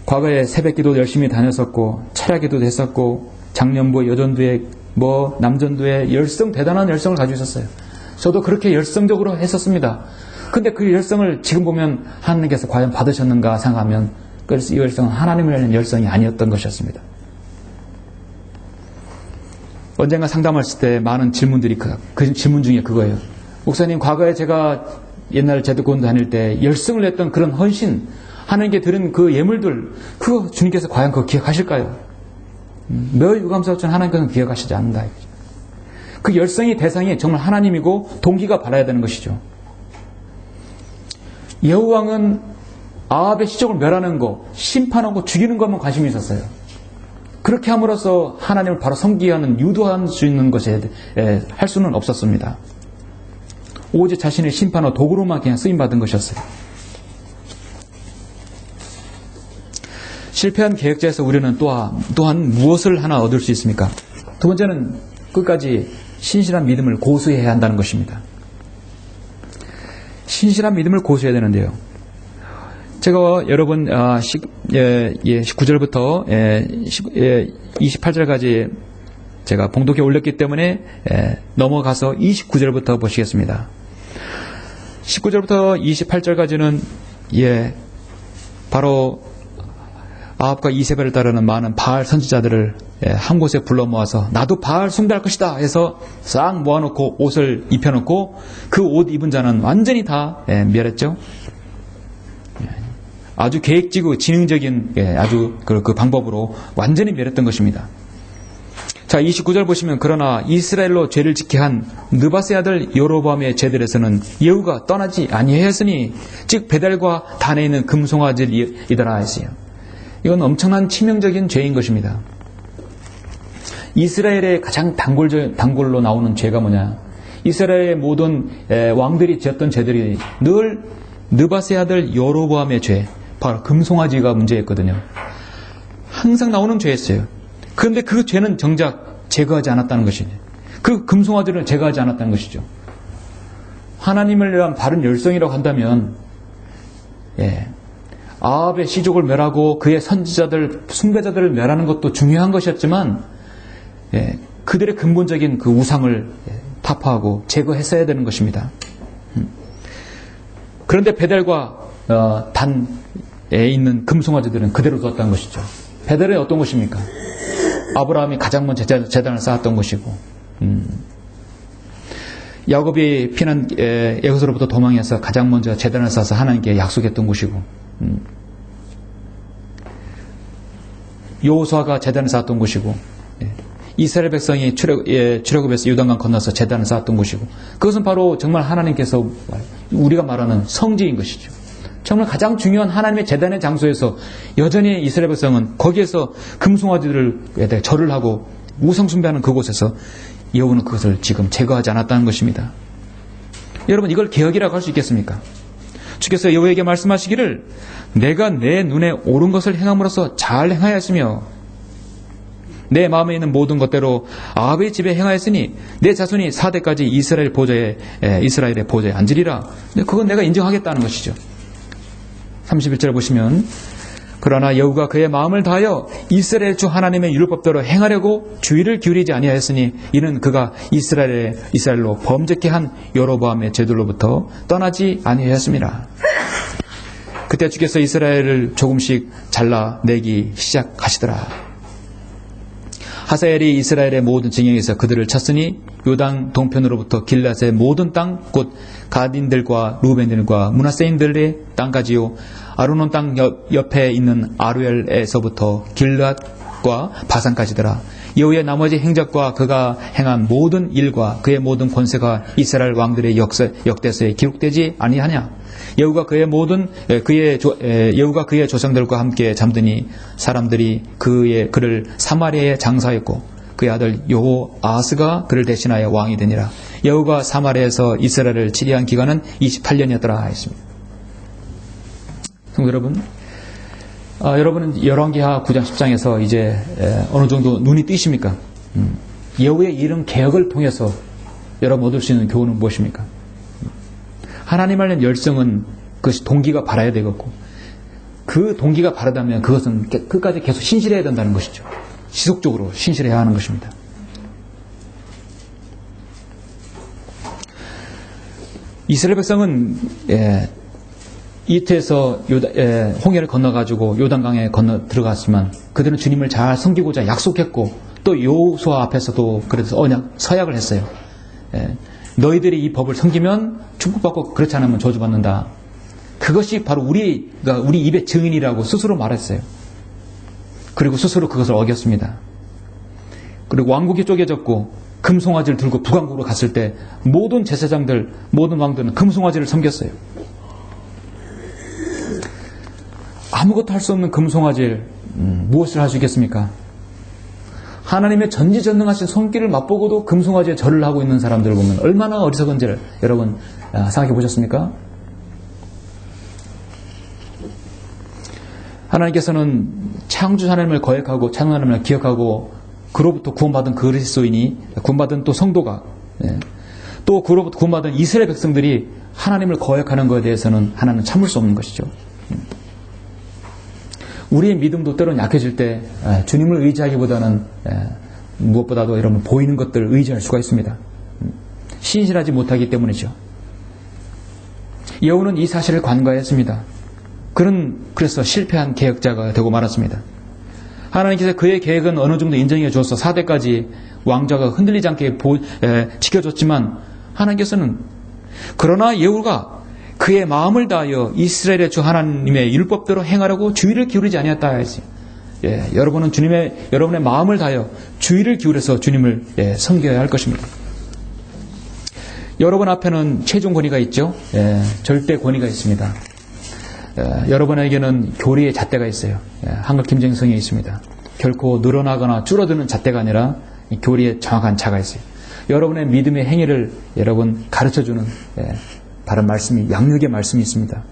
과거에 새벽기도 열심히 다녔었고 철야기도도 했었고 장년부, 여전도에 남전도에 대단한 열성을 가지고 있었어요. 저도 그렇게 열성적으로 했었습니다. 근데 그 열성을 지금 보면 하나님께서 과연 받으셨는가 생각하면 그래서 이 열성은 하나님을 위한 열성이 아니었던 것이었습니다. 언젠가 상담했을 때 많은 질문들이 그 질문 중에 그거예요. 목사님, 과거에 제가 옛날 제도권 다닐 때 열성을 냈던 그런 헌신, 하나님께 드린 그 예물들, 그거 주님께서 과연 그거 기억하실까요? 매우 유감스럽지만 하나님께서는 기억하시지 않는다. 그 열성의 대상이 정말 하나님이고 동기가 바라야 되는 것이죠. 여호왕은 아합의 시족을 멸하는 것, 심판하고 죽이는 것만 관심이 있었어요. 그렇게 함으로써 하나님을 바로 섬기게 하는 유도할 수 있는 것에 할 수는 없었습니다. 오직 자신의 심판과 도구로만 그냥 쓰임받은 것이었어요. 실패한 계획자에서 우리는 또한 무엇을 하나 얻을 수 있습니까? 두 번째는 끝까지 신실한 믿음을 고수해야 한다는 것입니다. 신실한 믿음을 고수해야 되는데요. 제가 여러분 19절부터 28절까지 제가 봉독에 올렸기 때문에 넘어가서 29절부터 보시겠습니다. 19절부터 28절까지는 바로 아합과 이세벨을 따르는 많은 바알 선지자들을 한 곳에 불러 모아서 나도 바알 숭배할 것이다 해서 싹 모아놓고 옷을 입혀놓고 그 옷 입은 자는 완전히 다 멸했죠. 아주 계획지고 지능적인 아주 그 방법으로 완전히 멸했던 것입니다. 자, 29절 보시면 그러나 이스라엘로 죄를 짓게 한 느바세 아들 여로보암의 죄들에서는 예후가 떠나지 아니하였으니 즉 베델과 단에 있는 금송아지이더라 했어요. 이건 엄청난 치명적인 죄인 것입니다. 이스라엘의 가장 단골로 나오는 죄가 뭐냐? 이스라엘의 모든 왕들이 지었던 죄들이 늘 느바세 아들 여로보암의 죄, 바로 금송아지가 문제였거든요. 항상 나오는 죄였어요. 그런데 그 죄는 정작 제거하지 않았다는 것이죠. 그 금송아지를 제거하지 않았다는 것이죠. 하나님을 위한 바른 열성이라고 한다면 아합의 시족을 멸하고 그의 선지자들, 숭배자들을 멸하는 것도 중요한 것이었지만 그들의 근본적인 그 우상을 타파하고 제거했어야 되는 것입니다. 그런데 베델과 단에 있는 금송아지들은 그대로 두었다는 것이죠. 베델은 어떤 곳입니까? 아브라함이 가장 먼저 제단을 쌓았던 곳이고 야곱이 피난 애굽으로부터 도망해서 가장 먼저 제단을 쌓아서 하나님께 약속했던 곳이고 여호수아가 재단을 쌓았던 곳이고, 이스라엘 백성이 출애굽에서 요단강 건너서 제단을 쌓았던 곳이고, 그것은 바로 정말 하나님께서 우리가 말하는 성지인 것이죠. 정말 가장 중요한 하나님의 제단의 장소에서 여전히 이스라엘 백성은 거기에서 금송아지들에 절을 하고 우상 숭배하는 그곳에서 여호와는 그것을 지금 제거하지 않았다는 것입니다. 여러분, 이걸 개혁이라고 할 수 있겠습니까? 주께서 여호와에게 말씀하시기를 내가 내 눈에 옳은 것을 행함으로써 잘 행하였으며 내 마음에 있는 모든 것대로 아합의 집에 행하였으니 내 자손이 4대까지 이스라엘의 보좌에 앉으리라. 그건 내가 인정하겠다는 것이죠. 31절 보시면 그러나 여호와가 그의 마음을 다하여 이스라엘 주 하나님의 율법대로 행하려고 주의를 기울이지 아니하였으니 이는 그가 이스라엘로 범죄케 한 여로보암의 제도로부터 떠나지 아니하였습니다. 그때 주께서 이스라엘을 조금씩 잘라내기 시작하시더라. 하사엘이 이스라엘의 모든 진영에서 그들을 쳤으니 요단 동편으로부터 길앗의 모든 땅 곧 가딘들과 루벤들과 므낫세인들의 땅까지요 아르논 땅 옆에 있는 아루엘에서부터 길앗과 바산까지더라. 여호와의 나머지 행적과 그가 행한 모든 일과 그의 모든 권세가 이스라엘 왕들의 역대서에 기록되지 아니하냐. 여호와가 그의 조상들과 함께 잠드니 사람들이 그를 사마리아에 장사했고 그의 아들 여호아스가 그를 대신하여 왕이 되니라. 여호와가 사마리아에서 이스라엘을 치리한 기간은 28년이었더라 했습니다. 성도 여러분, 여러분은 열왕기하 9장 10장에서 이제 어느 정도 눈이 뜨십니까? 여호와의 이름 개혁을 통해서 여러분 얻을 수 있는 교훈은 무엇입니까? 하나님 알는 열성은 그것이 동기가 바라야 되겠고, 그 동기가 바르다면 그것은 끝까지 계속 신실해야 된다는 것이죠. 지속적으로 신실해야 하는 것입니다. 이스라엘 백성은 이태에서 홍해를 건너가지고 요단강에 건너 들어갔지만 그들은 주님을 잘 섬기고자 약속했고 또 여호수아 앞에서도 그래서 서약을 했어요. 너희들이 이 법을 섬기면 축복받고 그렇지 않으면 저주받는다. 그것이 바로 우리 입의 증인이라고 스스로 말했어요. 그리고 스스로 그것을 어겼습니다. 그리고 왕국이 쪼개졌고 금송아지를 들고 북왕국으로 갔을 때 모든 제사장들, 모든 왕들은 금송아지를 섬겼어요. 아무것도 할 수 없는 금송아지를 무엇을 할 수 있겠습니까? 하나님의 전지전능하신 손길을 맛보고도 금송아지에 절을 하고 있는 사람들을 보면 얼마나 어리석은지를 여러분 생각해 보셨습니까? 하나님께서는 창조주 하나님을 거역하고 창조 하나님을 기억하고 그로부터 구원받은 그리스도인이 구원받은 또 성도가 또 그로부터 구원받은 이스라엘 백성들이 하나님을 거역하는 것에 대해서는 하나님은 참을 수 없는 것이죠. 우리의 믿음도 때로는 약해질 때 주님을 의지하기보다는 무엇보다도 여러분 보이는 것들을 의지할 수가 있습니다. 신실하지 못하기 때문이죠. 여호와는 이 사실을 간과했습니다. 그는 그래서 실패한 개혁자가 되고 말았습니다. 하나님께서 그의 계획은 어느 정도 인정해 주어서 4대까지 왕좌가 흔들리지 않게 지켜줬지만 하나님께서는 그러나 여호와가 그의 마음을 다하여 이스라엘의 주 하나님의 율법대로 행하려고 주의를 기울이지 아니했다 했어요. 여러분은 여러분의 마음을 다하여 주의를 기울여서 주님을 섬겨야 할 것입니다. 여러분 앞에는 최종 권위가 있죠. 절대 권위가 있습니다. 여러분에게는 교리의 잣대가 있어요. 한글 김정성에 있습니다. 결코 늘어나거나 줄어드는 잣대가 아니라 교리의 정확한 자가 있어요. 여러분의 믿음의 행위를 여러분 가르쳐주는 바른 말씀이, 양육의 말씀이 있습니다.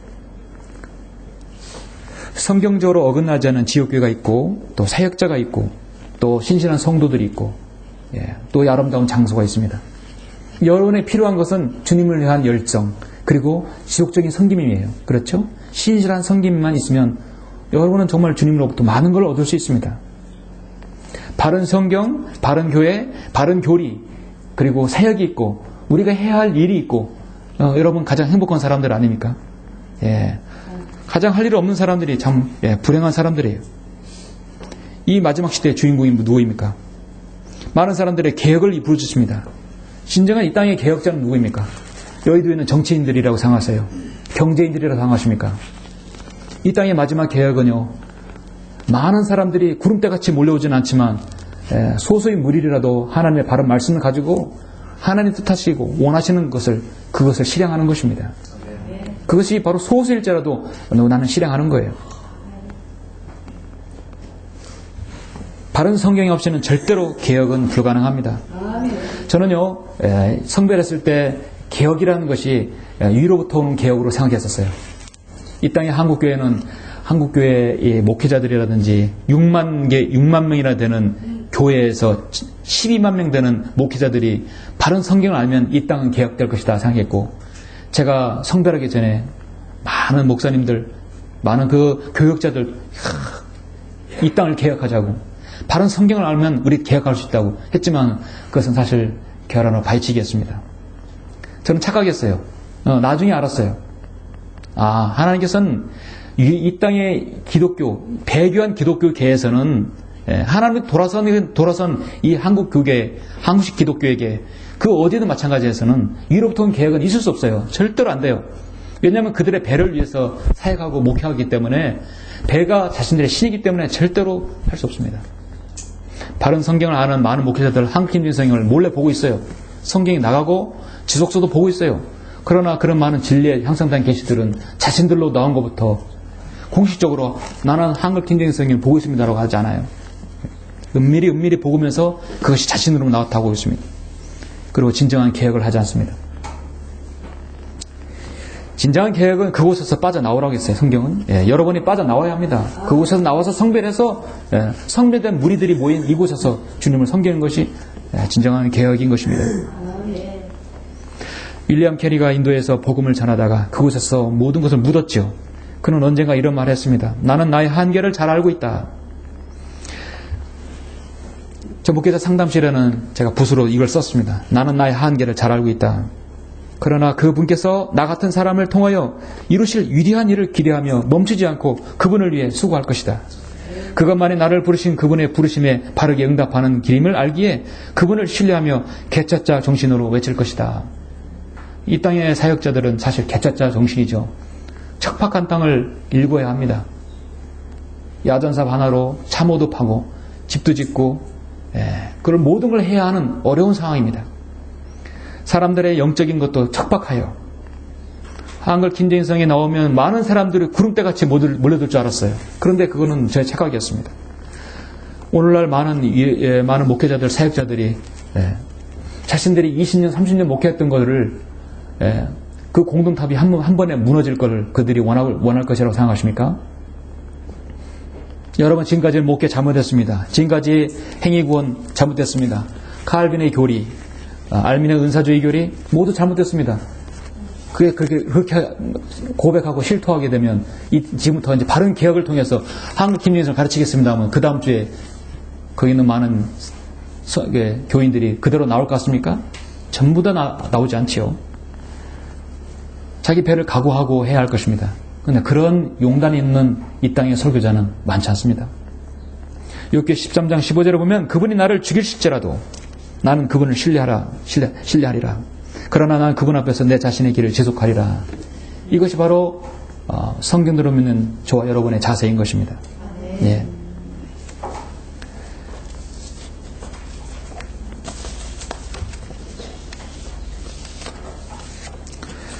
성경적으로 어긋나지 않은 지옥교회가 있고 또 사역자가 있고 또 신실한 성도들이 있고 또 아름다운 장소가 있습니다. 여러분에 필요한 것은 주님을 위한 열정 그리고 지속적인 섬김이에요. 그렇죠? 신실한 섬김만 있으면 여러분은 정말 주님으로부터 많은 걸 얻을 수 있습니다. 바른 성경, 바른 교회, 바른 교리 그리고 사역이 있고 우리가 해야 할 일이 있고 여러분 가장 행복한 사람들 아닙니까? 가장 할 일 없는 사람들이 참 불행한 사람들이에요. 이 마지막 시대의 주인공이 누구입니까? 많은 사람들의 개혁을 부르짖습니다. 진정한 이 땅의 개혁자는 누구입니까? 여의도에는 정치인들이라고 생각하세요? 경제인들이라고 생각하십니까? 이 땅의 마지막 개혁은요, 많은 사람들이 구름대같이 몰려오진 않지만 소수의 무리라도 하나님의 바른 말씀을 가지고 하나님 뜻하시고 원하시는 그것을 실행하는 것입니다. 그것이 바로 소수일지라도 나는 실행하는 거예요. 바른 성경이 없이는 절대로 개혁은 불가능합니다. 저는요, 성별했을 때 개혁이라는 것이 위로부터 오는 개혁으로 생각했었어요. 이 땅의 한국교회는 한국교회의 목회자들이라든지 6만 명이나 되는 교회에서 12만 명 되는 목회자들이 바른 성경을 알면 이 땅은 개혁될 것이다 생각했고, 제가 성별하기 전에 많은 목사님들, 많은 그 교역자들, 이 땅을 개혁하자고, 바른 성경을 알면 우리 개혁할 수 있다고 했지만 그것은 사실 결혼으로 바위치기였습니다. 저는 착각했어요. 나중에 알았어요. 하나님께서는 이 땅의 기독교, 배교한 기독교계에서는 하나님이 돌아선 이 한국교계, 한국식 기독교에게 그 어디든 마찬가지에서는 위로부터 온 개혁은 있을 수 없어요. 절대로 안 돼요. 왜냐하면 그들의 배를 위해서 사역하고 목회하기 때문에, 배가 자신들의 신이기 때문에 절대로 할 수 없습니다. 바른 성경을 아는 많은 목회자들 한국인중 성경을 몰래 보고 있어요. 성경이 나가고 지속서도 보고 있어요. 그러나 그런 많은 진리에 향상된 계시들은 자신들로 나온 것부터 공식적으로 나는 한국인중 성경을 보고 있습니다라고 하지 않아요. 은밀히 보면서 그것이 자신으로 나왔다고 있습니다. 그리고 진정한 개혁을 하지 않습니다. 진정한 개혁은 그곳에서 빠져나오라고 했어요. 성경은 여러분이 빠져나와야 합니다. 그곳에서 나와서 성별해서 성별된 무리들이 모인 이곳에서 주님을 섬기는 것이 진정한 개혁인 것입니다. 윌리엄 캐리가 인도에서 복음을 전하다가 그곳에서 모든 것을 묻었죠. 그는 언젠가 이런 말을 했습니다. 나는 나의 한계를 잘 알고 있다. 저 목회자 상담실에는 제가 붓으로 이걸 썼습니다. 나는 나의 한계를 잘 알고 있다. 그러나 그분께서 나 같은 사람을 통하여 이루실 위대한 일을 기대하며 멈추지 않고 그분을 위해 수고할 것이다. 그것만이 나를 부르신 그분의 부르심에 바르게 응답하는 길임을 알기에 그분을 신뢰하며 개짜자 정신으로 외칠 것이다. 이 땅의 사역자들은 사실 개짜자 정신이죠. 척박한 땅을 일궈야 합니다. 야전삽 하나로 참호도 파고 집도 짓고 그런 모든 걸 해야 하는 어려운 상황입니다. 사람들의 영적인 것도 척박하여 한글 김재인성에 나오면 많은 사람들이 구름대같이 몰려들 줄 알았어요. 그런데 그거는 제 착각이었습니다. 오늘날 많은 목회자들, 사역자들이 자신들이 20년, 30년 목회했던 것을 그 공동탑이 한 번에 무너질 것을 그들이 원할 것이라고 생각하십니까? 여러분, 지금까지 목회 잘못했습니다. 지금까지 행위구원 잘못됐습니다. 칼빈의 교리, 알민의 은사주의 교리 모두 잘못됐습니다. 그렇게 고백하고 실토하게 되면 지금부터 이제 바른 개혁을 통해서 한국 김정일을 가르치겠습니다 하면 그 다음 주에 거기 있는 많은 교인들이 그대로 나올 것 같습니까? 전부 다 나오지 않지요. 자기 배를 각오하고 해야 할 것입니다. 그런데 그런 용단이 있는 이 땅의 설교자는 많지 않습니다. 욥기 13장 15절에 보면 그분이 나를 죽일실지라도 나는 그분을 신뢰하리라. 그러나 나는 그분 앞에서 내 자신의 길을 지속하리라. 이것이 바로 성경대로 믿는 저와 여러분의 자세인 것입니다. 예.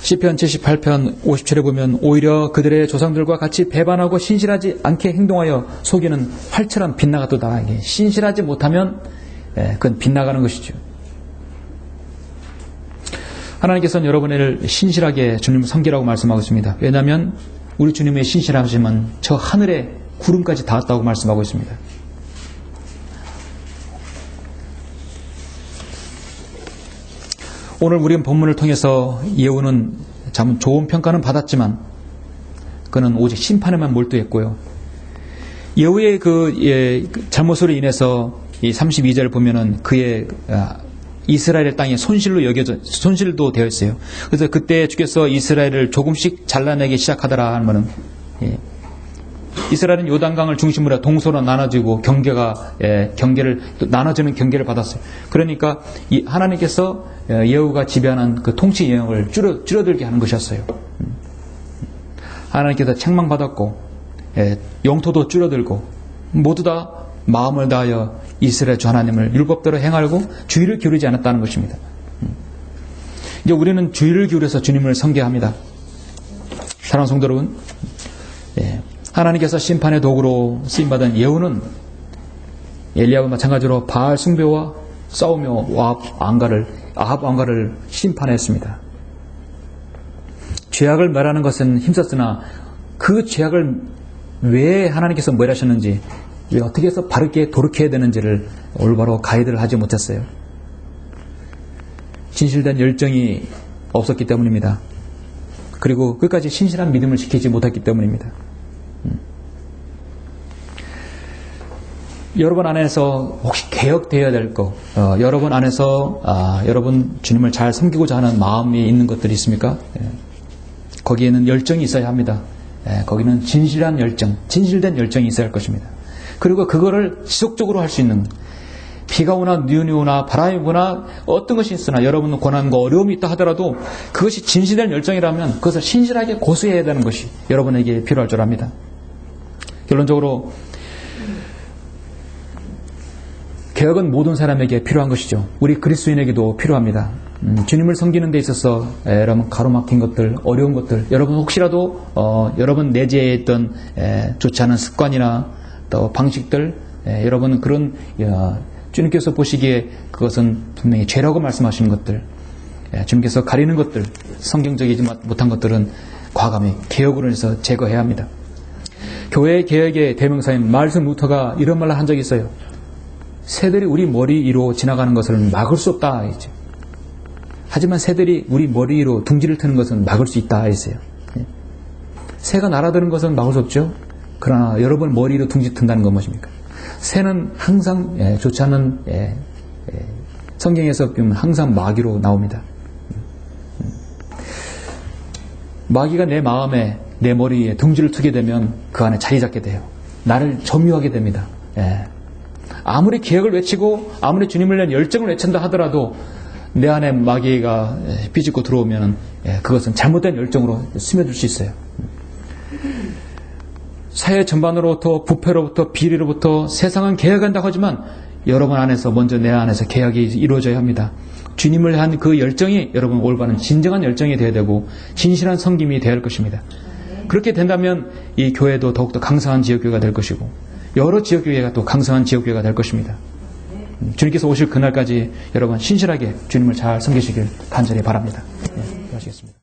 시편 78편 50절에 보면 오히려 그들의 조상들과 같이 배반하고 신실하지 않게 행동하여 속이는 활처럼 빗나가도다. 신실하지 못하면 그건 빗나가는 것이죠. 하나님께서는 여러분을 신실하게 주님을 섬기라고 말씀하고 있습니다. 왜냐하면 우리 주님의 신실하심은 저 하늘의 구름까지 닿았다고 말씀하고 있습니다. 오늘 우리는 본문을 통해서 예후는 참 좋은 평가는 받았지만 그는 오직 심판에만 몰두했고요. 예후의 그 잘못으로 인해서 이 32절을 보면은 그의 이스라엘 땅의 손실도 되어 있어요. 그래서 그때 주께서 이스라엘을 조금씩 잘라내기 시작하더라 하면은 이스라엘은 요단강을 중심으로 해 동서로 나눠지고 경계를 나눠지는 경계를 받았어요. 그러니까 하나님께서 예후가 지배하는 그 통치 영역을 줄어들게 하는 것이었어요. 하나님께서 책망받았고 영토도 줄어들고 모두 다 마음을 다하여 이스라엘 주 하나님을 율법대로 행하고 주의를 기울이지 않았다는 것입니다. 이제 우리는 주의를 기울여서 주님을 섬겨합니다. 사랑하는 성도 여러분, 하나님께서 심판의 도구로 쓰임받은 예후는 엘리야와 마찬가지로 바알 숭배와 싸우며 아합 왕가를 심판했습니다. 죄악을 멸하는 것은 힘썼으나 그 죄악을 왜 하나님께서 멸하셨는지, 왜 어떻게 해서 바르게 도력해야 되는지를 올바로 가이드를 하지 못했어요. 진실된 열정이 없었기 때문입니다. 그리고 끝까지 신실한 믿음을 지키지 못했기 때문입니다. 여러분 안에서 혹시 개혁되어야 될 것, 여러분 안에서 여러분 주님을 잘 섬기고자 하는 마음이 있는 것들이 있습니까? 거기에는 열정이 있어야 합니다. 거기는 진실한 열정, 진실된 열정이 있어야 할 것입니다. 그리고 그거를 지속적으로 할 수 있는, 비가 오나 눈이 오나 바람이 부나 어떤 것이 있으나 여러분 고난과 어려움이 있다 하더라도 그것이 진실된 열정이라면 그것을 신실하게 고수해야 되는 것이 여러분에게 필요할 줄 압니다. 결론적으로 개혁은 모든 사람에게 필요한 것이죠. 우리 그리스도인에게도 필요합니다. 주님을 섬기는 데 있어서 여러분 가로막힌 것들, 어려운 것들, 여러분 혹시라도 여러분 내재에 있던 좋지 않은 습관이나 또 방식들, 여러분 그런 주님께서 보시기에 그것은 분명히 죄라고 말씀하시는 것들, 주님께서 가리는 것들, 성경적이지 못한 것들은 과감히 개혁으로 해서 제거해야 합니다. 교회 개혁의 대명사인 말씀 루터가 이런 말을 한 적이 있어요. 새들이 우리 머리 위로 지나가는 것을 막을 수 없다 했죠. 하지만 새들이 우리 머리 위로 둥지를 트는 것은 막을 수 있다 했어요. 새가 날아드는 것은 막을 수 없죠. 그러나 여러분 머리 위로 둥지 튼다는 건 무엇입니까? 새는 항상 좋지 않은 성경에서 보면 항상 마귀로 나옵니다. 마귀가 내 마음에, 내 머리에 둥지를 트게 되면 그 안에 자리 잡게 돼요. 나를 점유하게 됩니다. 아무리 개혁을 외치고 아무리 주님을 위한 열정을 외친다 하더라도 내 안에 마귀가 비집고 들어오면 그것은 잘못된 열정으로 스며들 수 있어요. 사회 전반으로부터, 부패로부터, 비리로부터 세상은 개혁한다고 하지만 여러분 안에서 먼저 내 안에서 개혁이 이루어져야 합니다. 주님을 향한 그 열정이 여러분 올바른 진정한 열정이 되어야 되고 진실한 섬김이 되어야 할 것입니다. 그렇게 된다면 이 교회도 더욱더 강성한 지역교회가 될 것이고 여러 지역교회가 또 강성한 지역교회가 될 것입니다. 주님께서 오실 그날까지 여러분 신실하게 주님을 잘 섬기시길 간절히 바랍니다. 하시겠습니다.